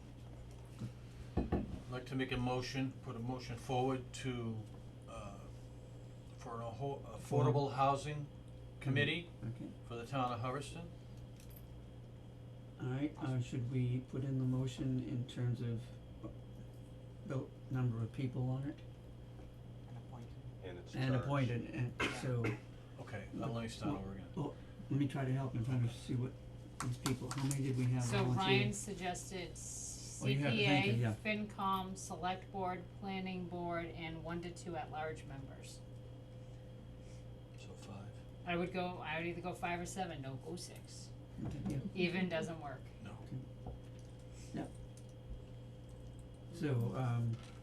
I'd like to make a motion, put a motion forward to, for an affordable housing committee Okay, for the town of Hubbardston. alright, should we put in the motion in terms of the number of people on it? An appointed. And it's And charged. appointed, and so, Okay, now let me start over again. well, let me try to help in trying to see what these people, how many did we have So volunteer? Ryan suggested Oh, you have it, thank you, CPA, yeah. FinCom, Select Board, Planning Board, and 1 to 2 at-large members. So 5. I would either go 5 or 7, don't go 6. Okay, yeah. Even doesn't work. No. So,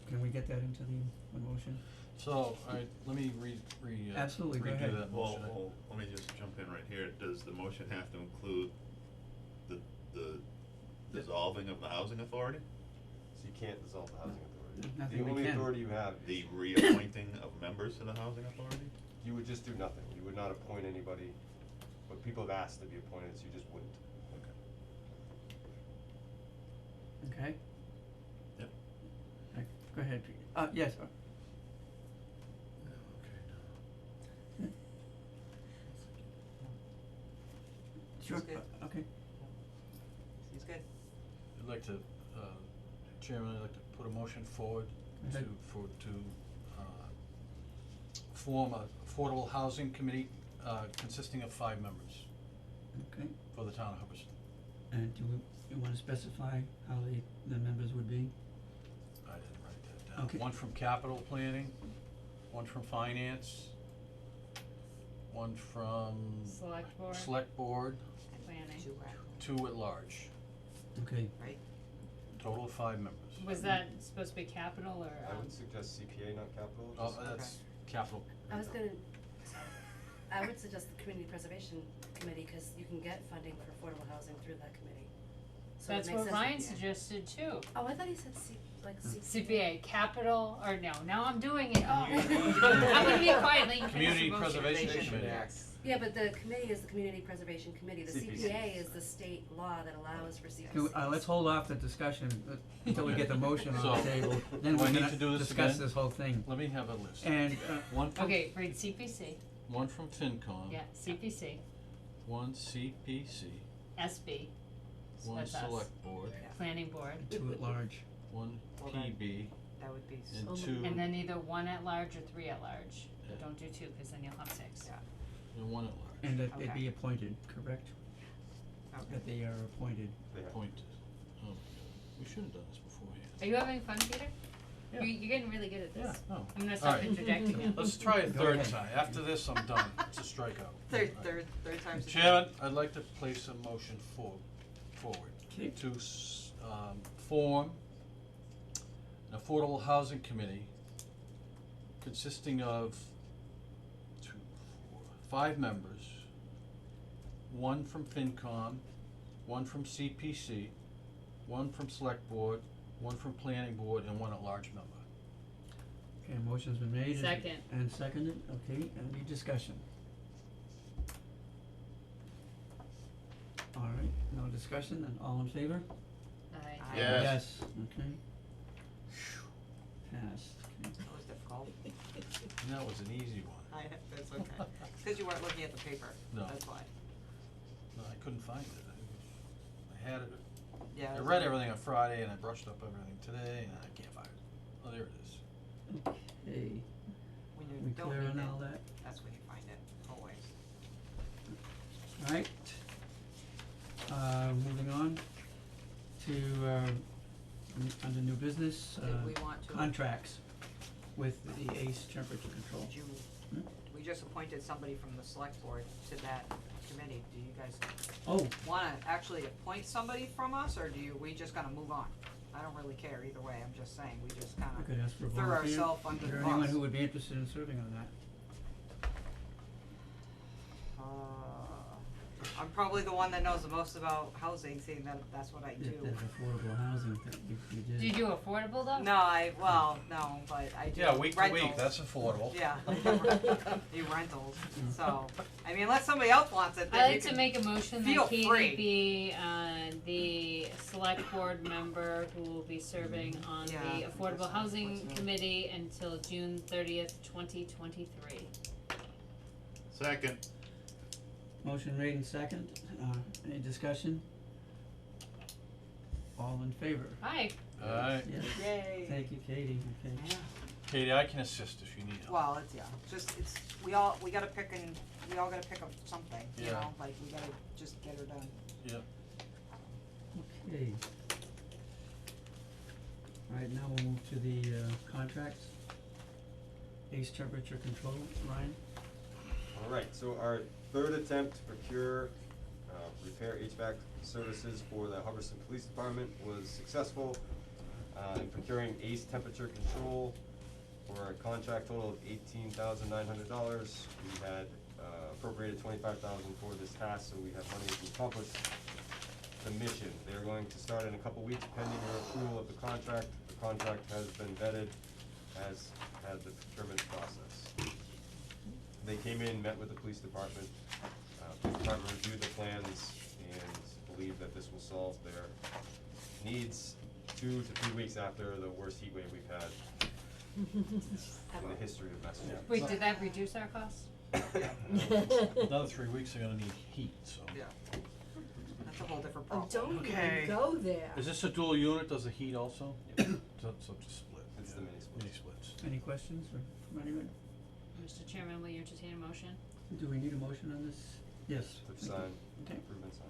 can we get that into the motion? So, let me Absolutely, go ahead. redo that motion. Well, let me just jump in right here. Does the motion have to include the dissolving of the housing authority? So you can't dissolve the housing authority. Nothing The we only can. authority you have, The reappointing of members to the housing authority? you would just do nothing. You would not appoint anybody, but people have asked to be appointed, so you just wouldn't. Okay? Yep. Go ahead, Pete. Yes, Sure, good. Okay. Seems good. I'd like to, Chairman, I'd like to put a motion forward Go ahead. form a affordable housing committee, consisting of 5 members Okay, for the town of Hubbardston. and you wanna specify how the members would be? I didn't write that down. Okay. One from capital planning, one from finance, one from Select board, select board, planning. 2 at large, Okay, total of 5 members. Was that supposed to be capital or, I would suggest CPA, not capital, Oh, just that's capital. I was gonna, I would suggest the Community Preservation Committee, cause you can get funding for affordable housing through that committee. So it that's makes what sense Ryan that- suggested too. Oh, I thought he said CPA, capital, or no, now I'm doing it, oh. I'm gonna be quiet, let you finish Community your motion. Preservation Committee. Yeah, but the committee is the Community Preservation Committee, the CPC. CPA is the state law that allows for CPC. can we, let's hold off the discussion until we get the motion on the So, table, then do I we're need gonna to do this discuss again? this whole thing. Let me have a list. And, One from, Okay, read CPC, one from FinCom, yeah, CPC, one CPC, SB, so one that's us, select board, planning board, 2 at large. one Well, then- PB, That would be. and Oh, 2, and then either 1 at large or 3 at large, Yeah. but don't do 2, cause then you'll have 6. Yeah. and 1 at large. And that they Okay. be appointed, correct? Okay. That they are appointed. they have. Appointed. Oh my god, we should have done this beforehand. Are you having fun, Peter? Yeah. You're getting really good at this. Yeah, no. I'm gonna stop Alright. interjecting you. Let's try a Go third ahead. time. After this, I'm done. It's a strikeout. Third Alright. time's the Chairman, I'd like to place a motion forward Okay. to form an affordable housing committee consisting of 2, 4, 5 members, 1 from FinCom, 1 from CPC, 1 from Select Board, 1 from Planning Board, and 1 at-large member. Okay, motion's been made. Second. And seconded, okay, any discussion? Alright, no discussion, and all in favor? Aye. Aye. Yes. Yes, okay. Passed, okay. That was difficult. And that was an easy one. That's okay. It's 'cause you weren't looking at the paper. No. That's why. No, I couldn't find it. I had it. Yeah. I that's read okay. everything on Friday and I brushed up everything today and I can't find it. Oh, there it is. Okay, When you we don't clear need on it, all that? that's when you find it, always. Alright. Moving on to, under new business, Did we want to? contracts with the ACE temperature control. Did you, Hmm? we just appointed somebody from the select board to that committee. Do you guys Oh, wanna actually appoint somebody from us, or we just gonna move on? I don't really care either way, I'm just saying, we just we kinda could ask for a threw volunteer. ourselves under Is the there bus. anyone who would be interested in serving on that? I'm probably the one that knows the most about housing, seeing that that's what I do. That affordable housing that you did. Do you do affordable though? No, but I do Yeah, week to rentals. week, that's affordable. Yeah, I do rentals, so, I mean, unless somebody else wants it, I'd then you like to can, make a motion feel that Katie free. be, the select board member who will be serving on Yeah, I the think affordable that's housing what's in. committee until June 30th, 2023. Second. Motion made and second, any discussion? All in favor? Hi. Alright, Yes. Yay. Thank you, Katie, okay. Yeah. Katie, I can assist if you need help. Well, it's, we gotta pick we all gotta pick up something, you Yeah. know, like, we gotta just get her done. Yep. Okay. Alright, now we'll move to the contracts. ACE temperature control, Ryan? Alright, so our third attempt to procure, repair HVAC services for the Hubbardston Police Department was successful, in procuring ACE temperature control for a contract total of $18,900. We had, appropriated $25,000 for this task, so we have money to accomplish the mission. They're going to start in a couple weeks pending your approval of the contract. The contract has been vetted, as had the procurement process. They came in, met with the police department, police department reviewed the plans and believe that this will solve their needs 2 to 3 weeks after the worst heat wave we've had in the history of Massachusetts. Wait, did that reduce our costs? Another 3 weeks they're gonna need heat, so. Yeah. It's a whole different Oh, problem. don't even go there. Is this a dual unit, does the heat also? Yep. So just split. It's the mini split. Mini splits. Any questions from anyone? Mr. Chairman, will you entertain a motion? Do we need a motion on this? Yes. To sign, Okay. approve and sign.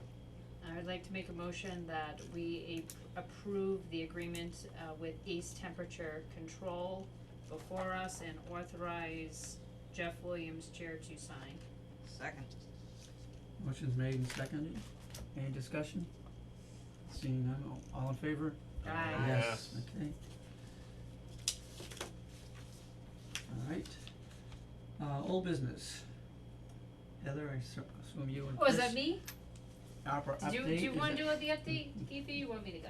I would like to make a motion that we approve the agreement with Ace Temperature Control before us and authorize Jeff Williams, chair, to sign. Second. Motion's made and seconded. Any discussion? Seeing none, all in favor? Aye. Yes, okay. Alright. Old business. Heather, I assume you and Oh, Chris. is that me? Opera update, Do you is wanna that- do it the update, Keith, or you want me to go?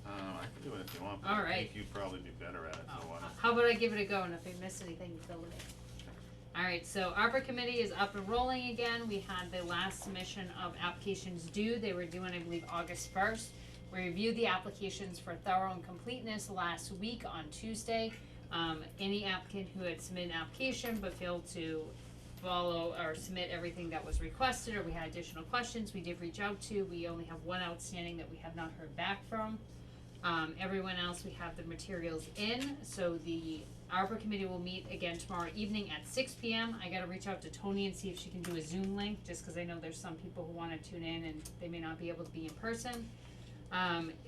I can do it if you want, but All I right. think you'd probably be better at it if you wanted. How about I give it a go, and if I miss anything, you fill it in. Alright, so ARPA committee is up and rolling again. We had the last submission of applications due. They were due on, I believe, August 1st. We reviewed the applications for thorough and completeness last week on Tuesday. Any applicant who had submitted an application but failed to follow or submit everything that was requested, or we had additional questions, we did reach out to. We only have one outstanding that we have not heard back from. Everyone else, we have the materials in, so the ARPA committee will meet again tomorrow evening at 6 p.m. I gotta reach out to Tony and see if she can do a Zoom link, just cause I know there's some people who wanna tune in and they may not be able to be in person.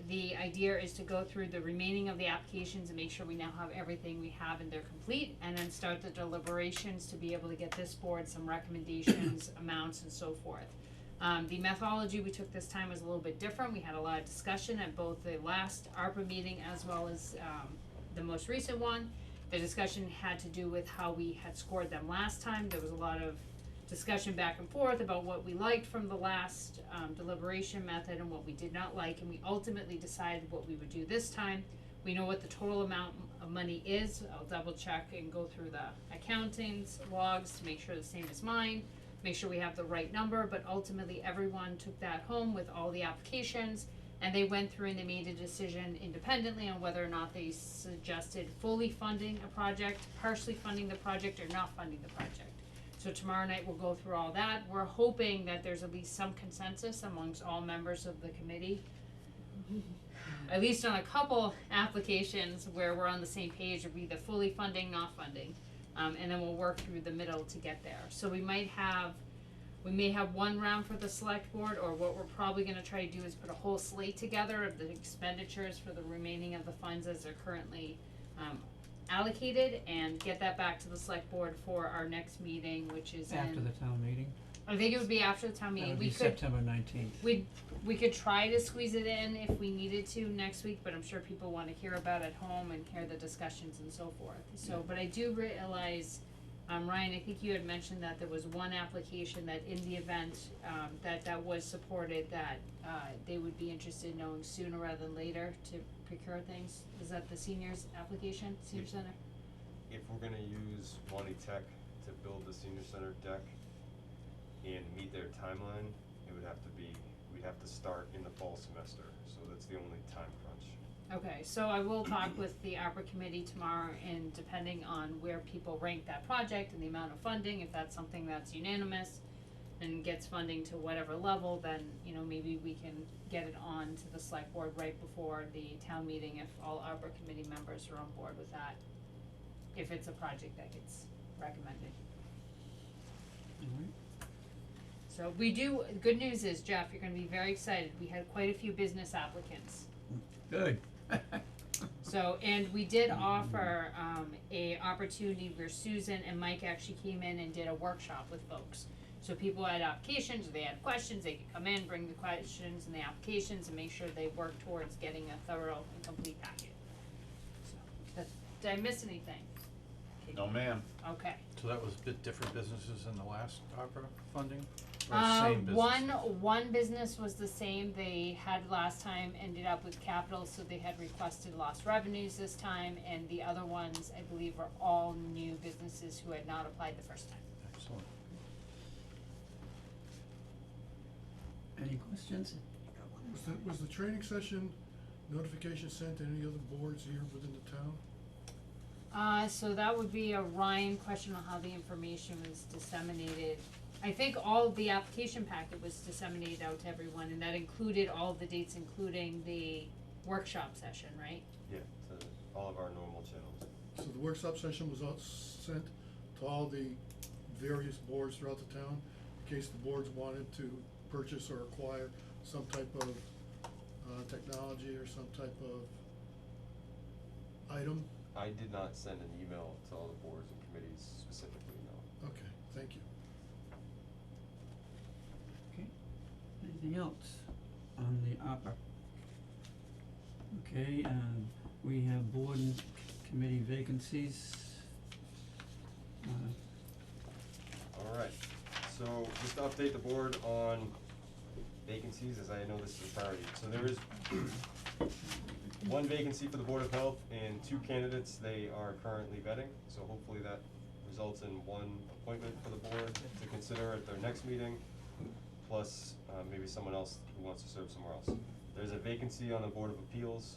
The idea is to go through the remaining of the applications and make sure we now have everything we have and they're complete, and then start the deliberations to be able to get this board some recommendations, amounts, and so forth. The methodology we took this time was a little bit different. We had a lot of discussion at both the last ARPA meeting as well as the most recent one. The discussion had to do with how we had scored them last time. There was a lot of discussion back and forth about what we liked from the last deliberation method and what we did not like, and we ultimately decided what we would do this time. We know what the total amount of money is. I'll double check and go through the accountings logs to make sure the same as mine, make sure we have the right number, but ultimately everyone took that home with all the applications, and they went through and they made a decision independently on whether or not they suggested fully funding a project, partially funding the project, or not funding the project. So tomorrow night we'll go through all that. We're hoping that there's at least some consensus amongst all members of the committee, at least on a couple applications where we're on the same page of either fully funding, not funding, and then we'll work through the middle to get there. So we may have one round for the select board, or what we're probably gonna try to do is put a whole slate together of the expenditures for the remaining of the funds as they're currently allocated, and get that back to the select board for our next meeting, which is After the town meeting? I think it would be after the town That meeting. would We be could, September 19th. we could try to squeeze it in if we needed to next week, but I'm sure people wanna hear about it at home and hear the discussions and so forth. So, but I do realize, Ryan, I think you had mentioned that there was one application that in the event, that was supported, that, they would be interested in knowing sooner rather than later to procure things. Is that the seniors application, senior center? If we're gonna use Monty Tech to build the senior center deck and meet their timeline, it would have to be, we'd have to start in the fall semester, so that's the only time crunch. Okay, so I will talk with the ARPA committee tomorrow, and depending on where people rank that project and the amount of funding, if that's something that's unanimous and gets funding to whatever level, then, you know, maybe we can get it on to the select board right before the town meeting if all ARPA committee members are on board with that, if it's a project that gets recommended. Alright. So we do, good news is, Jeff, you're gonna be very excited, we had quite a few business applicants. Good. So, and we did offer, a opportunity where Susan and Mike actually came in and did a workshop with folks. So people had applications, or they had questions, they could come in, bring the questions and the applications, and make sure they work towards getting a thorough and complete packet. So, did I miss anything? No, ma'am. Okay. So that was a bit different businesses than the last ARPA funding? Or same business? One business was the same, they had last time ended up with capital, so they had requested lost revenues this time, and the other ones, I believe, are all new businesses who had not applied the first time. Excellent. Any questions? Was the training session notification sent to any other boards here within the town? So that would be a Ryan question on how the information was disseminated. I think all of the application packet was disseminated out to everyone, and that included all of the dates, including the workshop session, right? Yeah, to all of our normal channels. So the workshop session was all sent to all the various boards throughout the town, in case the boards wanted to purchase or acquire some type of, technology or some type of item? I did not send an email to all the boards and committees specifically, no. Okay, thank you. Okay, anything else on the ARPA? Okay, we have board and committee vacancies. Alright, so just to update the board on vacancies, as I know this is a priority. So there is one vacancy for the Board of Health and 2 candidates they are currently vetting. So hopefully that results in one appointment for the board to consider at their next meeting, plus maybe someone else who wants to serve somewhere else. There's a vacancy on the Board of Appeals,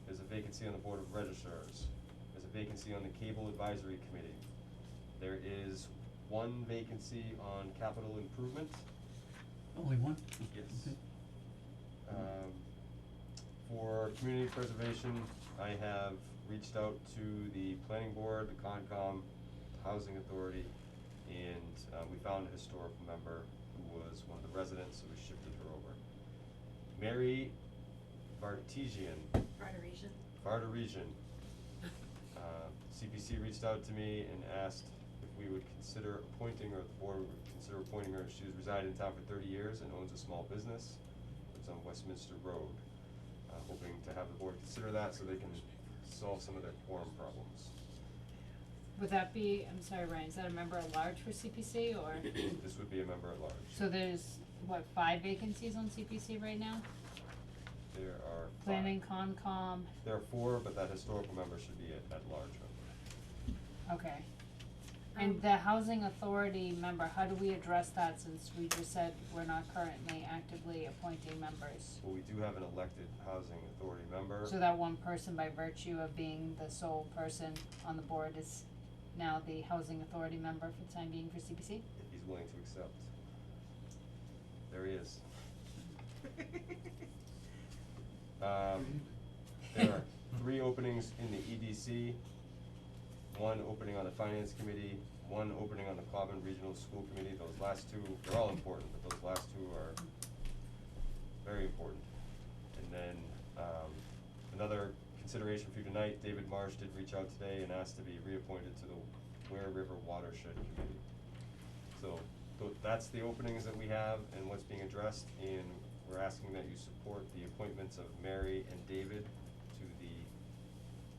there's a vacancy on the Board of Registrars, there's a vacancy on the Cable Advisory Committee. There is one vacancy on capital improvement. Only one? Yes. Okay. For community preservation, I have reached out to the planning board, the Concom, the Housing Authority, and we found a historical member who was one of the residents, so we shifted her over. Mary Vartesian. Vartesian. CPC reached out to me and asked if we would consider appointing, or the board would consider appointing her. She's resided in town for 30 years and owns a small business. It's on Westminster Road. Hoping to have the board consider that so they can solve some of their quorum problems. Would that be, I'm sorry, Ryan, is that a member at large for CPC, or? This would be a member at large. So there's, what, 5 vacancies on CPC right now? There are 5. Planning, Concom, There are 4, but that historical member should be at large member. okay. And the housing authority member, how do we address that, since we just said we're not currently actively appointing members? Well, we do have an elected housing authority member. So that one person, by virtue of being the sole person on the board, is now the housing authority member for the time being for CPC? If he's willing to accept. There he is. There are 3 openings in the EDC, 1 opening on the Finance Committee, 1 opening on the Quabbin Regional School Committee. Those last 2, they're all important, but those last 2 are very important. And then, another consideration for you tonight, David Marsh did reach out today and asked to be reappointed to the Ware River Watershed Committee. So, that's the openings that we have and what's being addressed, and we're asking that you support the appointments of Mary and David to the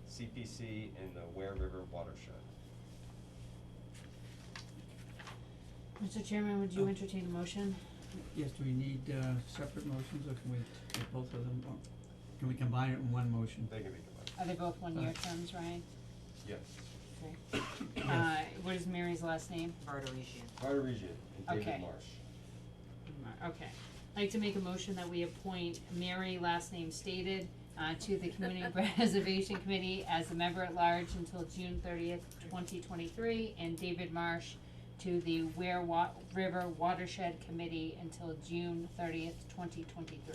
CPC and the Ware River Watershed. Mr. Chairman, would you entertain a motion? Yes, do we need separate motions, or can we take both of them, or can we combine it in one motion? They can be combined. Are they both 1-year terms, Ryan? Yes. Okay. What is Mary's last name? Vartesian. Vartesian and David Okay. Marsh. Okay. I'd like to make a motion that we appoint Mary, last name stated, to the Community Preservation Committee as a member at large until June 30th, 2023, and David Marsh to the Ware River Watershed Committee until June 30th, 2023.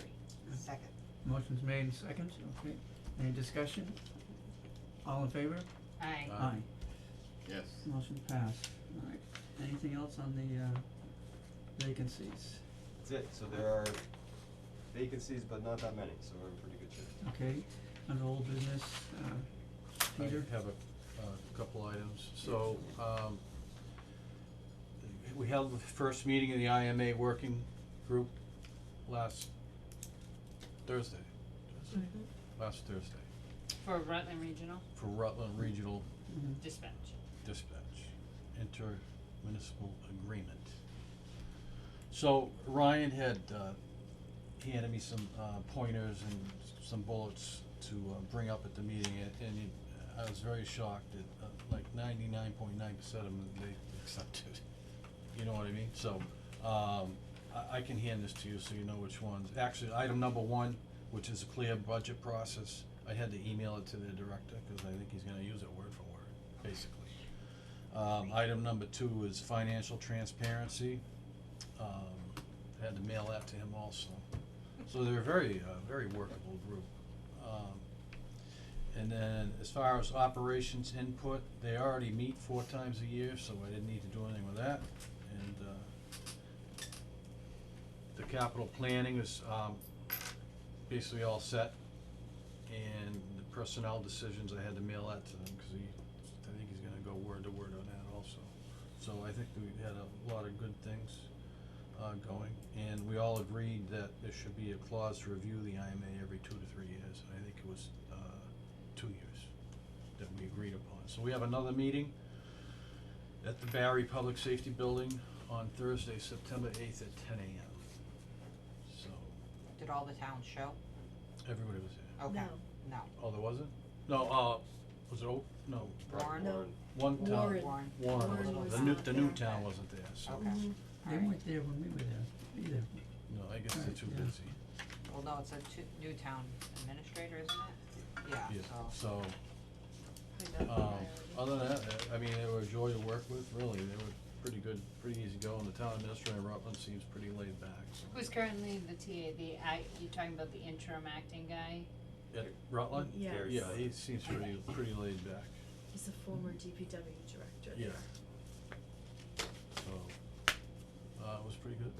Second. Motion's made and second, okay. Any discussion? All in favor? Aye. Aye. Yes. Motion passed. Alright, anything else on the vacancies? That's it. So there are vacancies, but not that many, so we're in pretty good shape. Okay, under old business, Peter? I have a couple items. So, we held the first meeting of the IMA working group last Thursday. Last Thursday, For Rutland Regional for Rutland Regional Dispatch. Dispatch, intermunicipal agreement. So Ryan had, handed me some, pointers and some bullets to, bring up at the meeting, and I was very shocked that, like 99.9% of them, they accepted. You know what I mean? So, I can hand this to you so you know which ones. Actually, item number 1, which is a clear budget process, I had to email it to the director, cause I think he's gonna use it word for word, basically. Item number 2 is financial transparency. Had to mail that to him also. So they're a very, very workable group. And then as far as operations input, they already meet 4 times a year, so I didn't need to do anything with that. And the capital planning is basically all set. And the personnel decisions, I had to mail that to him, cause I think he's gonna go word to word on that also. So I think we had a lot of good things going, and we all agreed that there should be a clause to review the IMA every 2 to 3 years. I think it was 2 years that we agreed upon. So we have another meeting at the Barry Public Safety Building on Thursday, September 8th at 10 a.m. So Did all the towns show? everybody was there. Okay. No. Oh, there wasn't? No, was it No. Warren? No. One town. Warren. Warren Warren was, was the new, not the new there. town wasn't there, so. Okay. They Alright. weren't there when we were there either. No, I guess they're Right, too yeah. busy. Well, no, it's a new town administrator, isn't it? Yeah, Yeah, so. so, other than that, I mean, they were a joy to work with, really. They were pretty good, pretty easy going. The town administrator in Rutland seems pretty laid back, so. Who's currently the TA, you talking about the interim acting guy? At Rutland? Yes. Yeah, he seems pretty laid back, He's a former DPW director yeah. there. So, it was pretty good.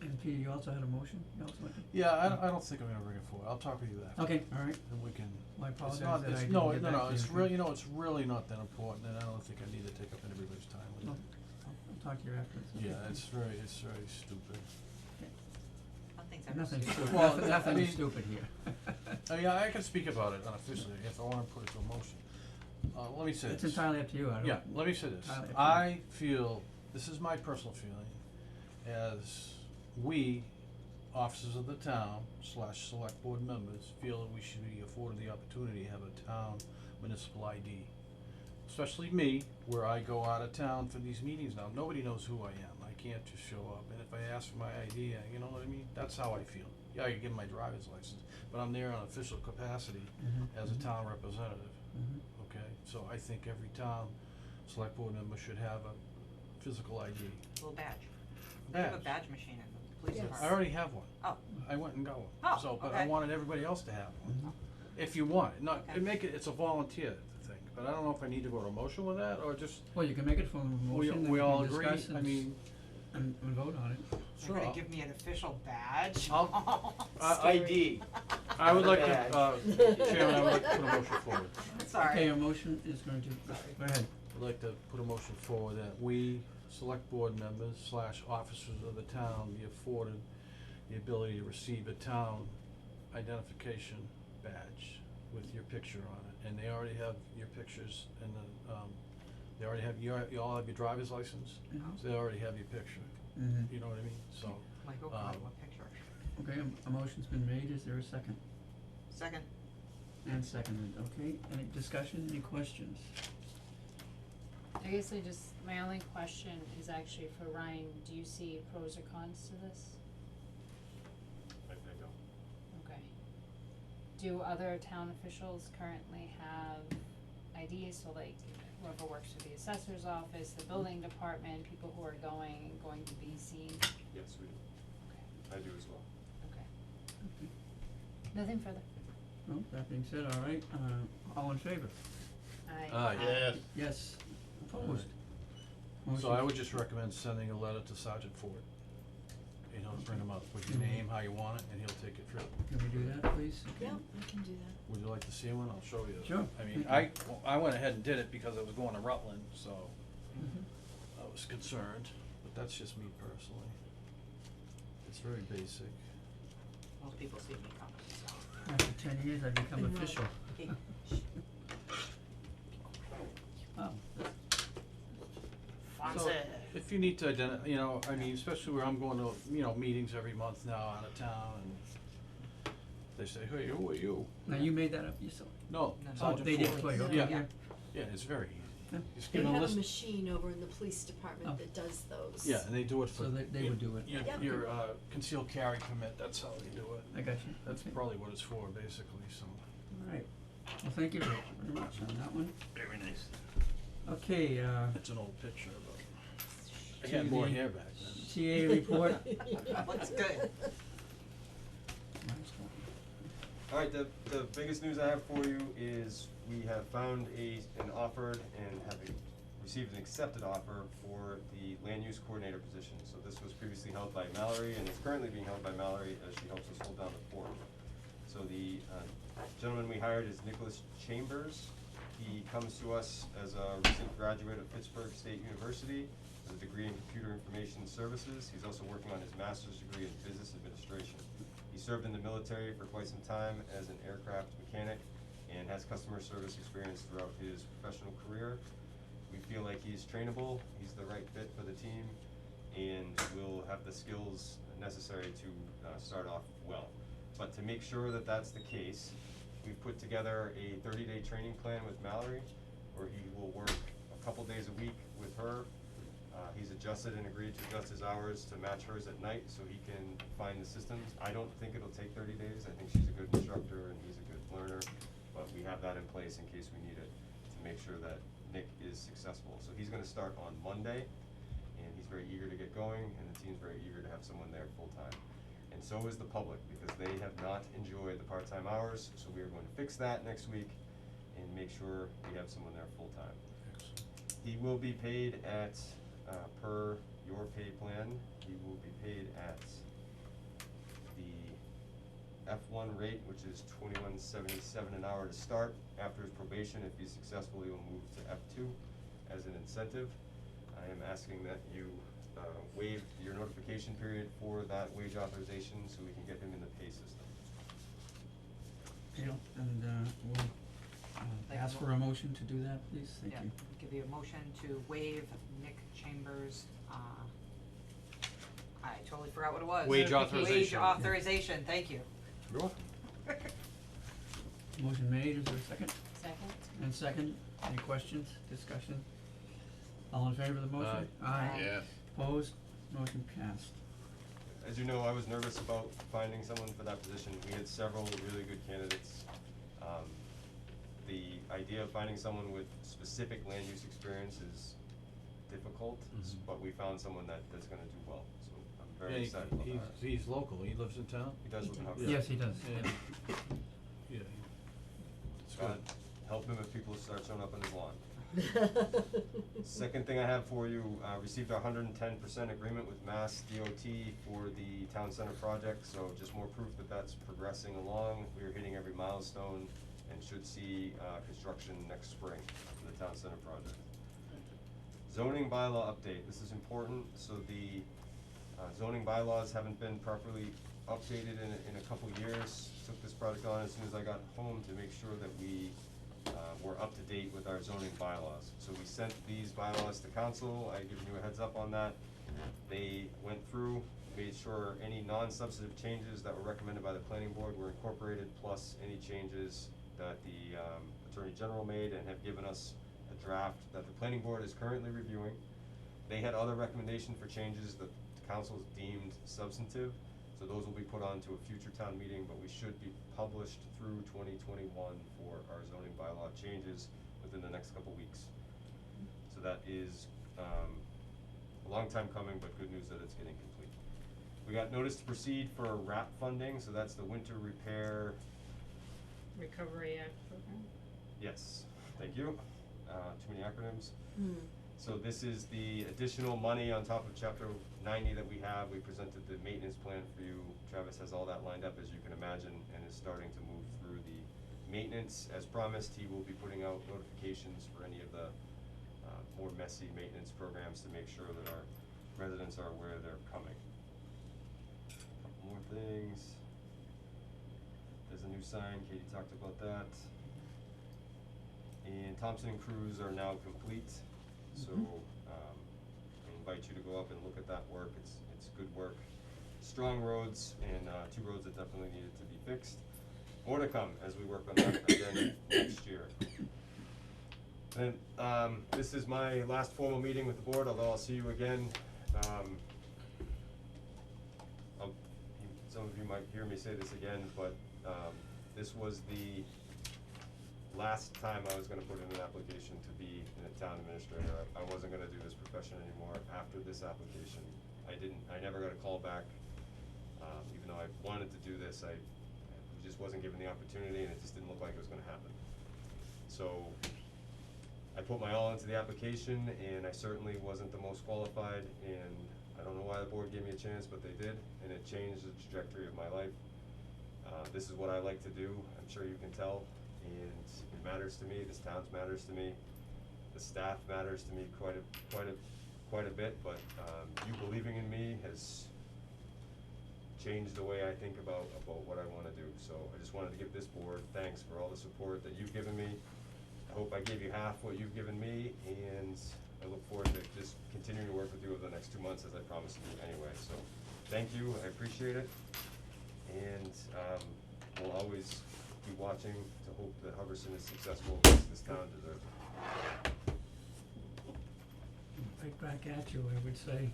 And Peter, you also had a motion? You also had Yeah, I don't think I'm gonna bring it forward. I'll talk with you after. Okay, alright. And we can. Well, I It's apologize not, that I it's, didn't no, get no, back no, to it's you. really, it's really not that important, and I don't think I need to take up anybody's time with No, it. I'll talk to you after. Yeah, it's very stupid. Nothing's ever Nothing stupid. stupid, Well, nothing, I nothing mean- is stupid here. Yeah, I can speak about it unofficially if I wanna put it to a motion. Let me say this. It's entirely up to you, I don't. Yeah, let me say this. entirely up to you. I feel, this is my personal feeling, as we, officers of the town / select board members, feel that we should be afforded the opportunity to have a town municipal ID. Especially me, where I go out of town for these meetings now, nobody knows who I am, I can't just show up, and if I ask for my ID, you know what I mean, that's how I feel. Yeah, I can give my driver's license, but I'm there on official capacity Mhm, as a mhm, town representative. mhm. Okay, so I think every town select board member should have a physical ID. Little badge. They have a Badge. badge machine in the police Yes. department. I already have one. Oh. I went and got one. Oh, So, but I okay. wanted everybody else to have one. Mhm. If you want it, not, Okay. it's a volunteer thing, but I don't know if I need to go to a motion with that, or just, Well, you can make it from a we, motion, we and all we can agree, discuss I mean, and vote on it. sure, You're gonna I'll- give me an official badge? ID. I would like to, Badge. Chairman, I would like to put a motion forward. Sorry. Okay, a motion is going to, go ahead. I'd like to put a motion forward that we, select board members / officers of the town, be afforded the ability to receive a town identification badge with your picture on it, and they already have your pictures and the, they already have, you all have your driver's license, Mhm. so they already have your picture, Mhm. you know what I mean, so, Like, oh God, what picture? Okay, a motion's been made, is there a second? Second. And seconded, okay, any discussion, any questions? I guess my only question is actually for Ryan, do you see pros or cons to this? I don't. Okay. Do other town officials currently have IDs, so like whoever works for the assessor's office, the building department, people who are going to be seen? Yes, we do. Okay, I do as well. okay. Okay. Nothing further. Well, that being said, all right, all in favor? Aye. Yes. Yes, opposed? so I Motion- would just recommend sending a letter to Sergeant Ford. You know, to bring him up with your name, how you want it, and he'll take it through. Can we do that, please? Okay. Yep, I can do that. Would you like to see one? I'll show you. Sure. I mean, Thank I went ahead and did it because I was going to Rutland, so Mhm. I was concerned, but that's just me personally. It's very basic. Most people see me coming, so. After 10 years, I've become I know. official. Wow, Fonzie. If you need to you know, I mean, especially where I'm going to, you know, meetings every month now out of town, and they say, hey, who are you? now you made that up yourself? No, No, no. Oh, Sergeant they did Ford. for you, okay, Yeah, yeah. yeah, it's very easy. Yeah. Just They give them a have a list. machine over in the police department Oh. that does those. Yeah, and they do it for. So they would do it. Your, Yep. your concealed carry permit, that's how they do it. I got you. That's Okay. probably what it's for, basically, so. Alright, well, thank you very much on that one. Very nice. Okay, It's an old picture, but. I had more hair back then. TA report. Looks good. Alright, the biggest news I have for you is we have found an offered and have received an accepted offer for the land use coordinator position. So this was previously held by Mallory and is currently being held by Mallory as she helps us hold down the fort. So the gentleman we hired is Nicholas Chambers. He comes to us as a recent graduate of Pittsburgh State University with a degree in computer information services. He's also working on his master's degree in business administration. He served in the military for quite some time as an aircraft mechanic and has customer service experience throughout his professional career. We feel like he's trainable, he's the right fit for the team, and will have the skills necessary to start off well. But to make sure that that's the case, we've put together a 30-day training plan with Mallory, where he will work a couple days a week with her. He's adjusted and agreed to adjust his hours to match hers at night so he can find the systems. I don't think it'll take 30 days. I think she's a good instructor and he's a good learner, but we have that in place in case we need it to make sure that Nick is successful. So he's gonna start on Monday, and he's very eager to get going, and the team's very eager to have someone there full-time. And so is the public, because they have not enjoyed the part-time hours, so we are going to fix that next week and make sure we have someone there full-time. He will be paid at, per your pay plan, he will be paid at the F1 rate, which is $21.77 an hour to start. After his probation, if he's successful, he will move to F2 as an incentive. I am asking that you waive your notification period for that wage authorization so we can get him in the pay system. Gail, and we'll ask for a motion to do that, please, thank you. Give you a motion to waive Nick Chambers, I totally forgot what it was. Wage authorization. Wage authorization, thank you. You're welcome. Motion made, is there a second? Second. And second, any questions, discussion? All in favor of the motion? Aye. Yes. Opposed? Motion passed. As you know, I was nervous about finding someone for that position. We had several really good candidates. The idea of finding someone with specific land use experience is difficult, but we found someone that's gonna do well, so I'm very excited about that. He's local, he lives in town? He does live in Hubbard. Yes, he does, Yeah. Yeah. It's God, good. help him if people start showing up on his lawn. Second thing I have for you, received our 110% agreement with Mass DOT for the town center project, so just more proof that that's progressing along. We are hitting every milestone and should see construction next spring for the town center project. Zoning bylaw update, this is important. So the zoning bylaws haven't been properly updated in a couple years. Took this project on as soon as I got home to make sure that we were up to date with our zoning bylaws. So we sent these bylaws to council. I given you a heads up on that. They went through, made sure any non-substantive changes that were recommended by the planning board were incorporated, plus any changes that the Attorney General made, and have given us a draft that the planning board is currently reviewing. They had other recommendation for changes that the council's deemed substantive, so those will be put on to a future town meeting, but we should be published through 2021 for our zoning bylaw changes within the next couple weeks. So that is a long time coming, but good news that it's getting complete. We got notice to proceed for RAP funding, so that's the winter repair. Recovery Act program? Yes, thank you. Too many acronyms. So this is the additional money on top of chapter 90 that we have. We presented the maintenance plan for you. Travis has all that lined up, as you can imagine, and is starting to move through the maintenance. As promised, he will be putting out notifications for any of the more messy maintenance programs to make sure that our residents are aware they're coming. Couple more things. There's a new sign, Katie talked about that. And Thompson and Cruz are now complete, so I invite you to go up and look at that work. It's good work. Strong roads and two roads that definitely needed to be fixed. More to come as we work on that again next year. And this is my last formal meeting with the board, although I'll see you again. Some of you might hear me say this again, but this was the last time I was gonna put in an application to be in a town administrator. I wasn't gonna do this profession anymore after this application. I never got a call back, even though I wanted to do this, I just wasn't given the opportunity, and it just didn't look like it was gonna happen. So, I put my all into the application, and I certainly wasn't the most qualified, and I don't know why the board gave me a chance, but they did, and it changed the trajectory of my life. This is what I like to do, I'm sure you can tell, and it matters to me, this town matters to me, the staff matters to me quite a bit, but you believing in me has changed the way I think about what I wanna do. So I just wanted to give this board thanks for all the support that you've given me. I hope I gave you half what you've given me, and I look forward to just continuing to work with you over the next 2 months as I promised to do anyway. So, thank you, I appreciate it, and we'll always be watching to hope that Hubbardston is successful as this town deserves it. Right back at you, I would say.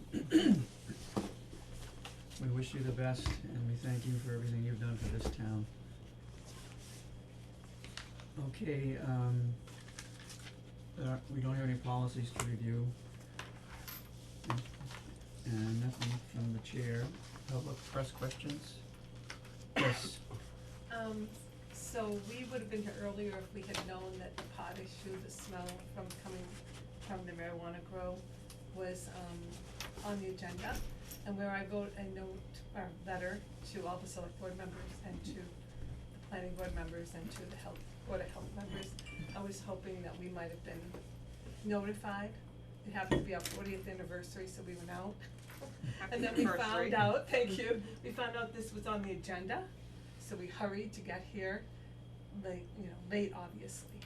We wish you the best, and we thank you for everything you've done for this town. Okay, we don't have any policies to review. And nothing from the chair. Public press questions? Yes. So we would have been here earlier if we had known that the pot issue, the smell coming from the marijuana grow was, on the agenda. And where I wrote a note, or letter to all the select board members and to the planning board members and to the board of health members, I was hoping that we might have been notified. It happened to be our 40th anniversary, so we went out. And then we found out, thank you, we found out this was on the agenda, so we hurried to get here, late obviously.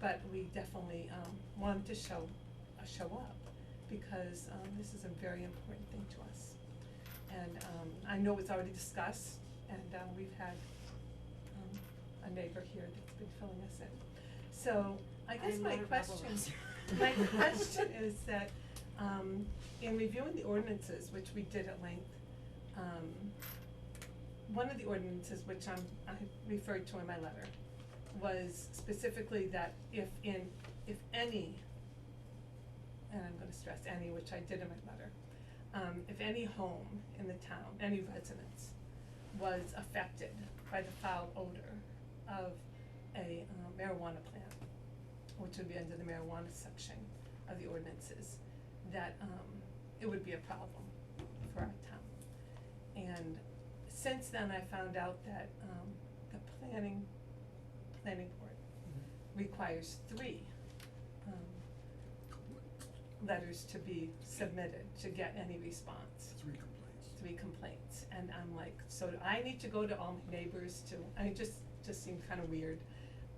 But we definitely, wanted to show up, because, this is a very important thing to us. And, I know it's already discussed, and, we've had, a neighbor here that's been filling us in. So, I guess my question is that, in reviewing the ordinances, which we did at length, one of the ordinances which I referred to in my letter was specifically that if any, and I'm gonna stress any, which I did in my letter, if any home in the town, any residence, was affected by the foul odor of a marijuana plant, which would be under the marijuana section of the ordinances, that it would be a problem for our town. And since then, I found out that the planning board requires 3 letters to be submitted to get any response. 3 complaints. 3 complaints, and I'm like, so I need to go to all my neighbors it just seemed kinda weird.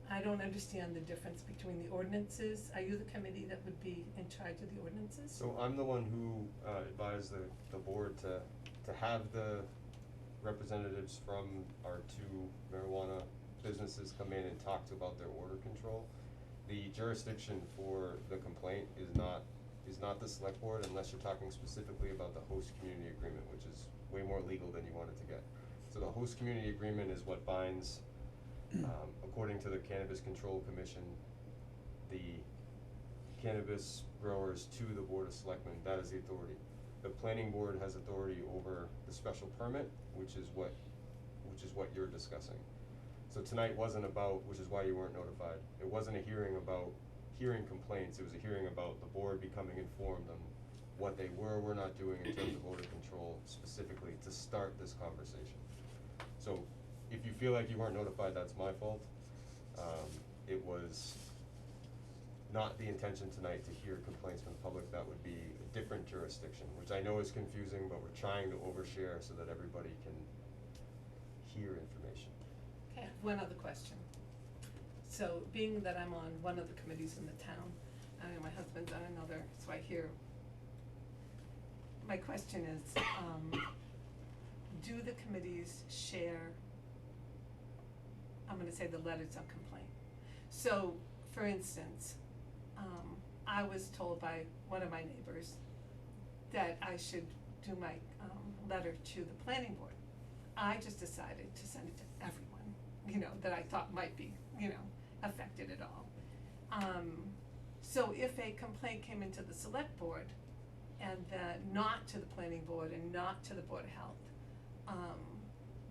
I don't understand the difference between the ordinances. Are you the committee that would be in charge of the ordinances? So I'm the one who advised the board to have the representatives from our 2 marijuana businesses come in and talk about their odor control. The jurisdiction for the complaint is not the select board unless you're talking specifically about the host community agreement, which is way more legal than you wanted to get. So the host community agreement is what binds, according to the Cannabis Control Commission, the cannabis growers to the Board of Selectmen. That is the authority. The planning board has authority over the special permit, which is what you're discussing. So tonight wasn't about, which is why you weren't notified, it wasn't a hearing about hearing complaints, it was a hearing about the board becoming informed on what they were not doing in terms of odor control specifically to start this conversation. So if you feel like you weren't notified, that's my fault. It was not the intention tonight to hear complaints from the public. That would be a different jurisdiction, which I know is confusing, but we're trying to overshare so that everybody can hear information. Okay, I have one other question. So, being that I'm on one of the committees in the town, and my husband's on another, so I hear, my question is, do the committees share, I'm gonna say the letters of complaint? So, for instance, I was told by one of my neighbors that I should do my, letter to the planning board. I just decided to send it to everyone, that I thought might be, affected at all. So if a complaint came into the select board and then not to the planning board and not to the Board of Health,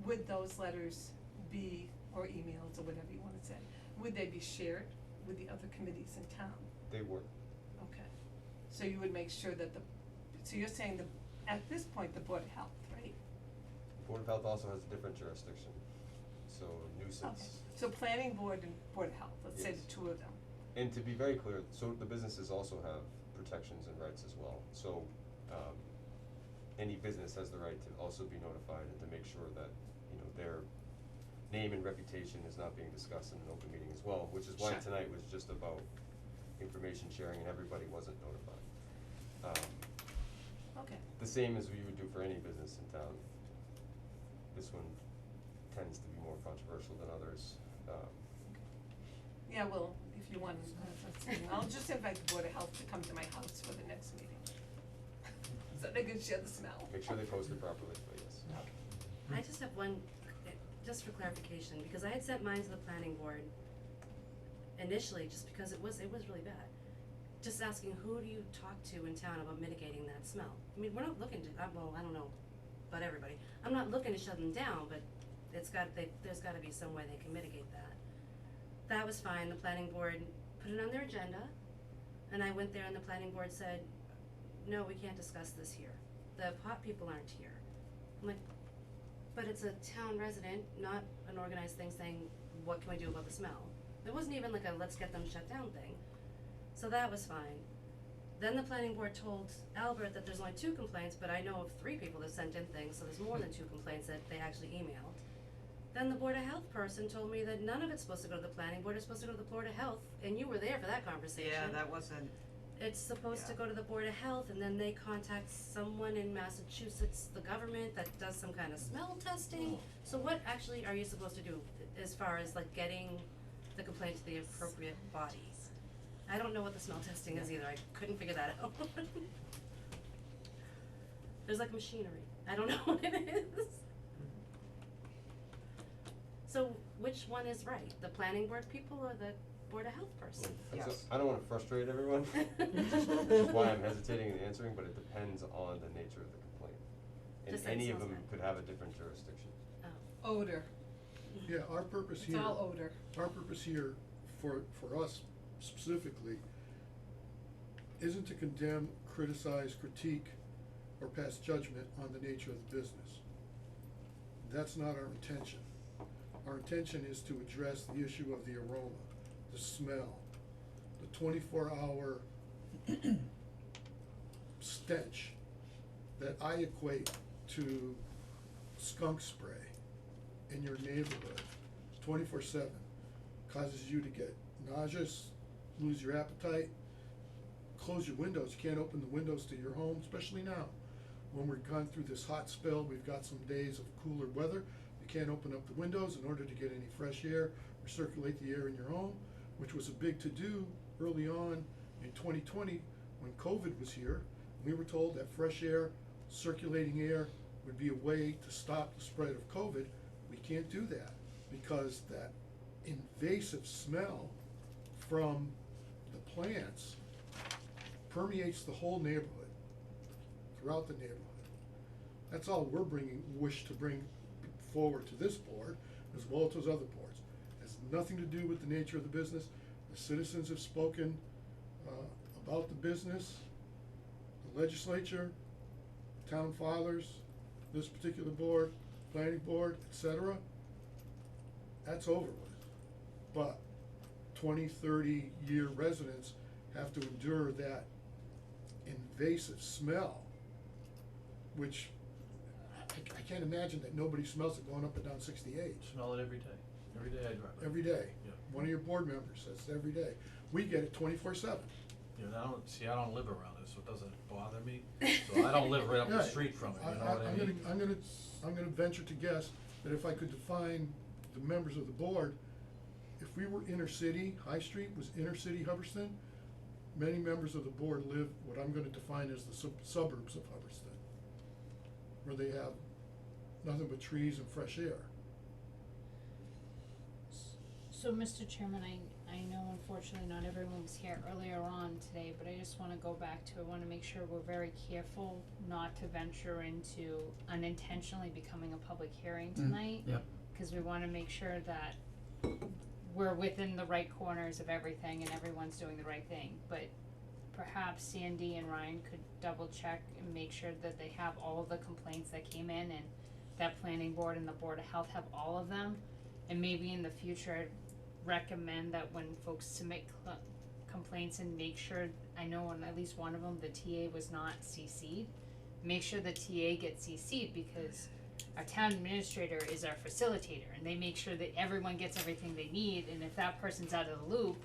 would those letters be, or emails or whatever you wanna say, would they be shared with the other committees in town? They were. Okay, so you would make sure that so you're saying at this point, the Board of Health, right? Board of Health also has a different jurisdiction, so Okay, nuisance. so planning board and Board of Health, let's say Yes. the two of them. And to be very clear, so the businesses also have protections and rights as well, so, any business has the right to also be notified and to make sure that, you know, their name and reputation is not being discussed in an open meeting as well, which is why Sure. tonight was just about information sharing and everybody wasn't notified. Okay, The same as we would do for any business in town. This one tends to be more controversial than others. yeah, well, if you want, I'll just invite the Board of Health to come to my house for the next meeting. So they can share the smell. Make sure they post it properly, but yes. I just have one, just for clarification, because I had sent mine to the planning board initially, just because it was really bad. Just asking, who do you talk to in town about mitigating that smell? I mean, we're not looking to, well, I don't know about everybody, I'm not looking to shut them down, but there's gotta be some way they can mitigate that. That was fine, the planning board put it on their agenda, and I went there and the planning board said, no, we can't discuss this here, the pot people aren't here. I'm like, but it's a town resident, not an organized thing saying, what can we do about the smell? It wasn't even like a let's get them shut down thing, so that was fine. Then the planning board told Albert that there's only 2 complaints, but I know of 3 people that sent in things, so there's more than 2 complaints that they actually emailed. Then the Board of Health person told me that none of it's supposed to go to the planning board, it's supposed to go to the Board of Health, and you were there for that conversation. Yeah, that wasn't, It's supposed to Yeah. go to the Board of Health, and then they contact someone in Massachusetts, the government, that does some kind of smell testing. So what actually are you supposed to do as far as like getting the complaint to the appropriate bodies? I don't know what the smell testing is either, I couldn't figure that out. There's like machinery, I don't know what it is. So which one is right, the planning board people or the Board of Health person? Yes. I don't wanna frustrate everyone, which is why I'm hesitating in answering, but it depends on the nature of the complaint. And Just that it any of smells them bad. could have a different jurisdiction. Odor, Yeah, our purpose it's here. all odor. Our purpose here, for us specifically, isn't to condemn, criticize, critique, or pass judgment on the nature of the business. That's not our intention. Our intention is to address the issue of the aroma, the smell, the 24-hour stench that I equate to skunk spray in your neighborhood, 24/7, causes you to get nauseous, lose your appetite, close your windows. You can't open the windows to your home, especially now. When we've gone through this hot spell, we've got some days of cooler weather. You can't open up the windows in order to get any fresh air or circulate the air in your home, which was a big to-do early on in 2020 when COVID was here. We were told that fresh air, circulating air, would be a way to stop the spread of COVID. We can't do that because that invasive smell from the plants permeates the whole neighborhood, throughout the neighborhood. That's all we're wish to bring forward to this board, as well as those other boards. It has nothing to do with the nature of the business. The citizens have spoken about the business, the legislature, town fathers, this particular board, planning board, etc. That's over with. But 20, 30-year residents have to endure that invasive smell, which I can't imagine that nobody smells it going up and down 68. Smell it every day. Every day I drive it. Every day. Yeah. One of your board members says every day. We get it 24/7. Yeah, I don't live around it, so it doesn't bother me. So I don't live right up the Yeah, street from it, you know what I mean? I'm gonna venture to guess that if I could define the members of the board, if we were inner city, High Street was inner city Hubbardston, many members of the board live what I'm gonna define as the suburbs of Hubbardston, where they have nothing but trees and fresh air. So, Mr. Chairman, I I know unfortunately not everyone was here earlier on today, but I just wanna go back to, I wanna make sure we're very careful not to venture into unintentionally becoming a public hearing tonight. yep. Cause we wanna make sure that we're within the right corners of everything and everyone's doing the right thing, but perhaps Sandy and Ryan could double check and make sure that they have all of the complaints that came in, and that planning board and the board of health have all of them. And maybe in the future, I'd recommend that when folks submit complaints, and make sure, I know on at least one of them, the TA was not CC'd. Make sure the TA gets CC'd, because our town administrator is our facilitator, and they make sure that everyone gets everything they need, and if that person's out of the loop,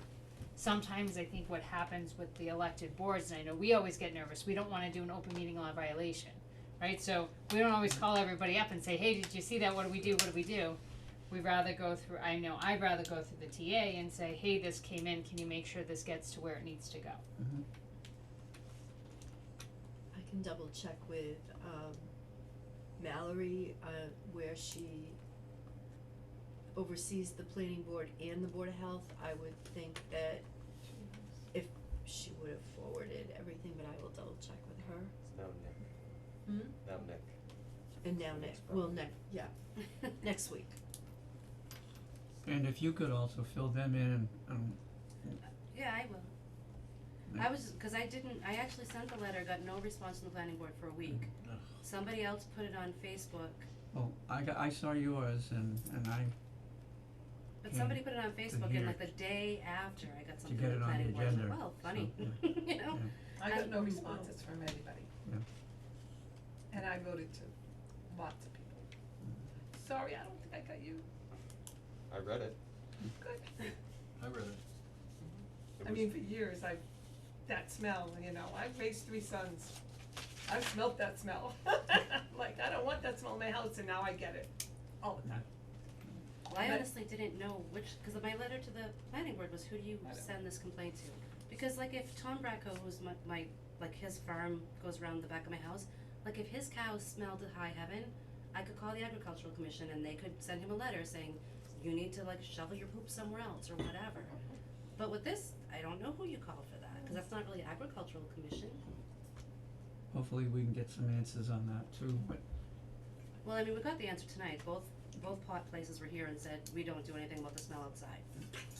sometimes I think what happens with the elected boards, and I know we always get nervous, we don't wanna do an open meeting law violation, right? So we don't always call everybody up and say, hey, did you see that, what do we do? We'd rather go through, I'd rather go through the TA and say, hey, this came in, can you make sure this gets to where it needs to go? Mm-hmm. I can double check with Mallory, where she oversees the planning board and the board of health. I would think that if she would have forwarded everything, but I will double check with her. It's now Nick. Hmm? Now Nick. And now next week. And if you could also fill them in, Yeah, I will. I was, cause I actually sent the letter, got no response from the planning board for a week. Ugh. Somebody else put it on Facebook, oh, I saw yours and I, but Yeah, somebody put it on Facebook and hear like the day after I got something get from the it on the planning board, I was like, agenda, well, funny, so, you know? yeah. I got no I- responses from anybody. Yeah. And I wrote it to lots of people. Sorry, I don't think I got you. I read it. Good. I read it. It I was- mean, for years, that smell, you know, I've raised 3 sons. I've smelt that smell. Like, I don't want that smell in my house, and now I get it all the time. Well, I But- honestly didn't know which, cause my letter to the planning board was, who do you I don't- send this complaint to? Because like if Tom Bracco, who's my, like his farm goes around the back of my house, like if his cows smell to high heaven, I could call the agricultural commission and they could send him a letter saying, you need to like shovel your poop somewhere else or whatever. But with this, I don't know who you call for that, cause that's not really agricultural commission. Hopefully we can get some answers on that too, but Well, I mean, we got the answer tonight, both pot places were here and said, we don't do anything about the smell outside.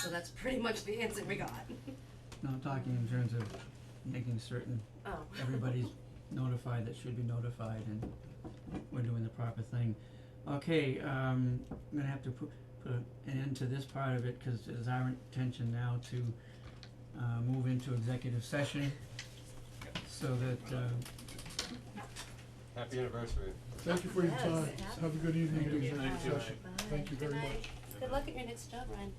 So that's pretty much the answer we got. no, I'm talking in terms of making certain Oh. everybody's notified that should be notified and we're doing the proper thing. Okay, I'm gonna have to put an end to this part of it, cause it is our intention now to move into executive session so that Happy anniversary. Thank you for your Yes, time. happy- Have a good evening Thank and you. executive Thank you. session. Bye. Thank you very Good night. much. Good luck at your next job, Ryan.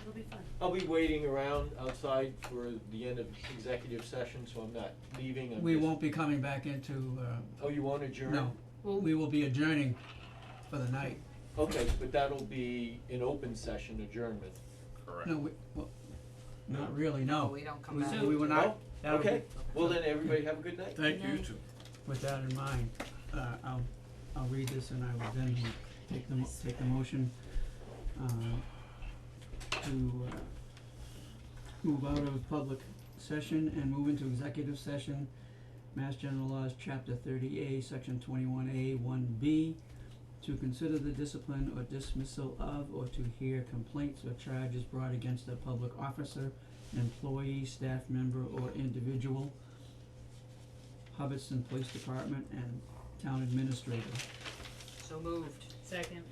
It'll be fun. I'll be waiting around outside for the end of executive session, so I'm not leaving, I'm we just- won't be coming back into Oh, you wanna adjourn? no, we will be adjourning for the night. Okay, but that'll be an open session adjournment. Correct. No, well, not really, no. We don't come We- back. we were not, No? that'll be, Okay, well then, everybody have a good night. Thank you, too. with that in mind, I'll read this and I will then take the motion, to, move out of public session and move into executive session. Mass General Laws, Chapter 30A, Section 21A, 1B, to consider the discipline or dismissal of or to hear complaints or charges brought against a public officer, employee, staff member, or individual, Hubbardston Police Department, and Town Administrator. So moved. Second,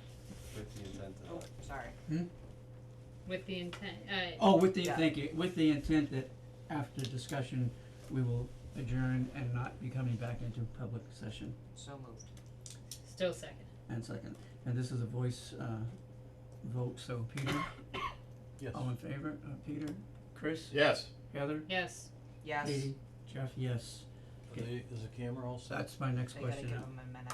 With the intent Oh, of, sorry. with the intent, Oh, with the, Yeah. thank you, with the intent that after discussion, we will adjourn and not be coming back into public session. So moved. still second. And second, and this is a voice, vote, so Peter, Yes. all in favor, Peter, Chris, Yes. Heather, Yes. Yes. Katie, Jeff, yes. Is the camera all set? That's my next They gotta question give now. them a minute.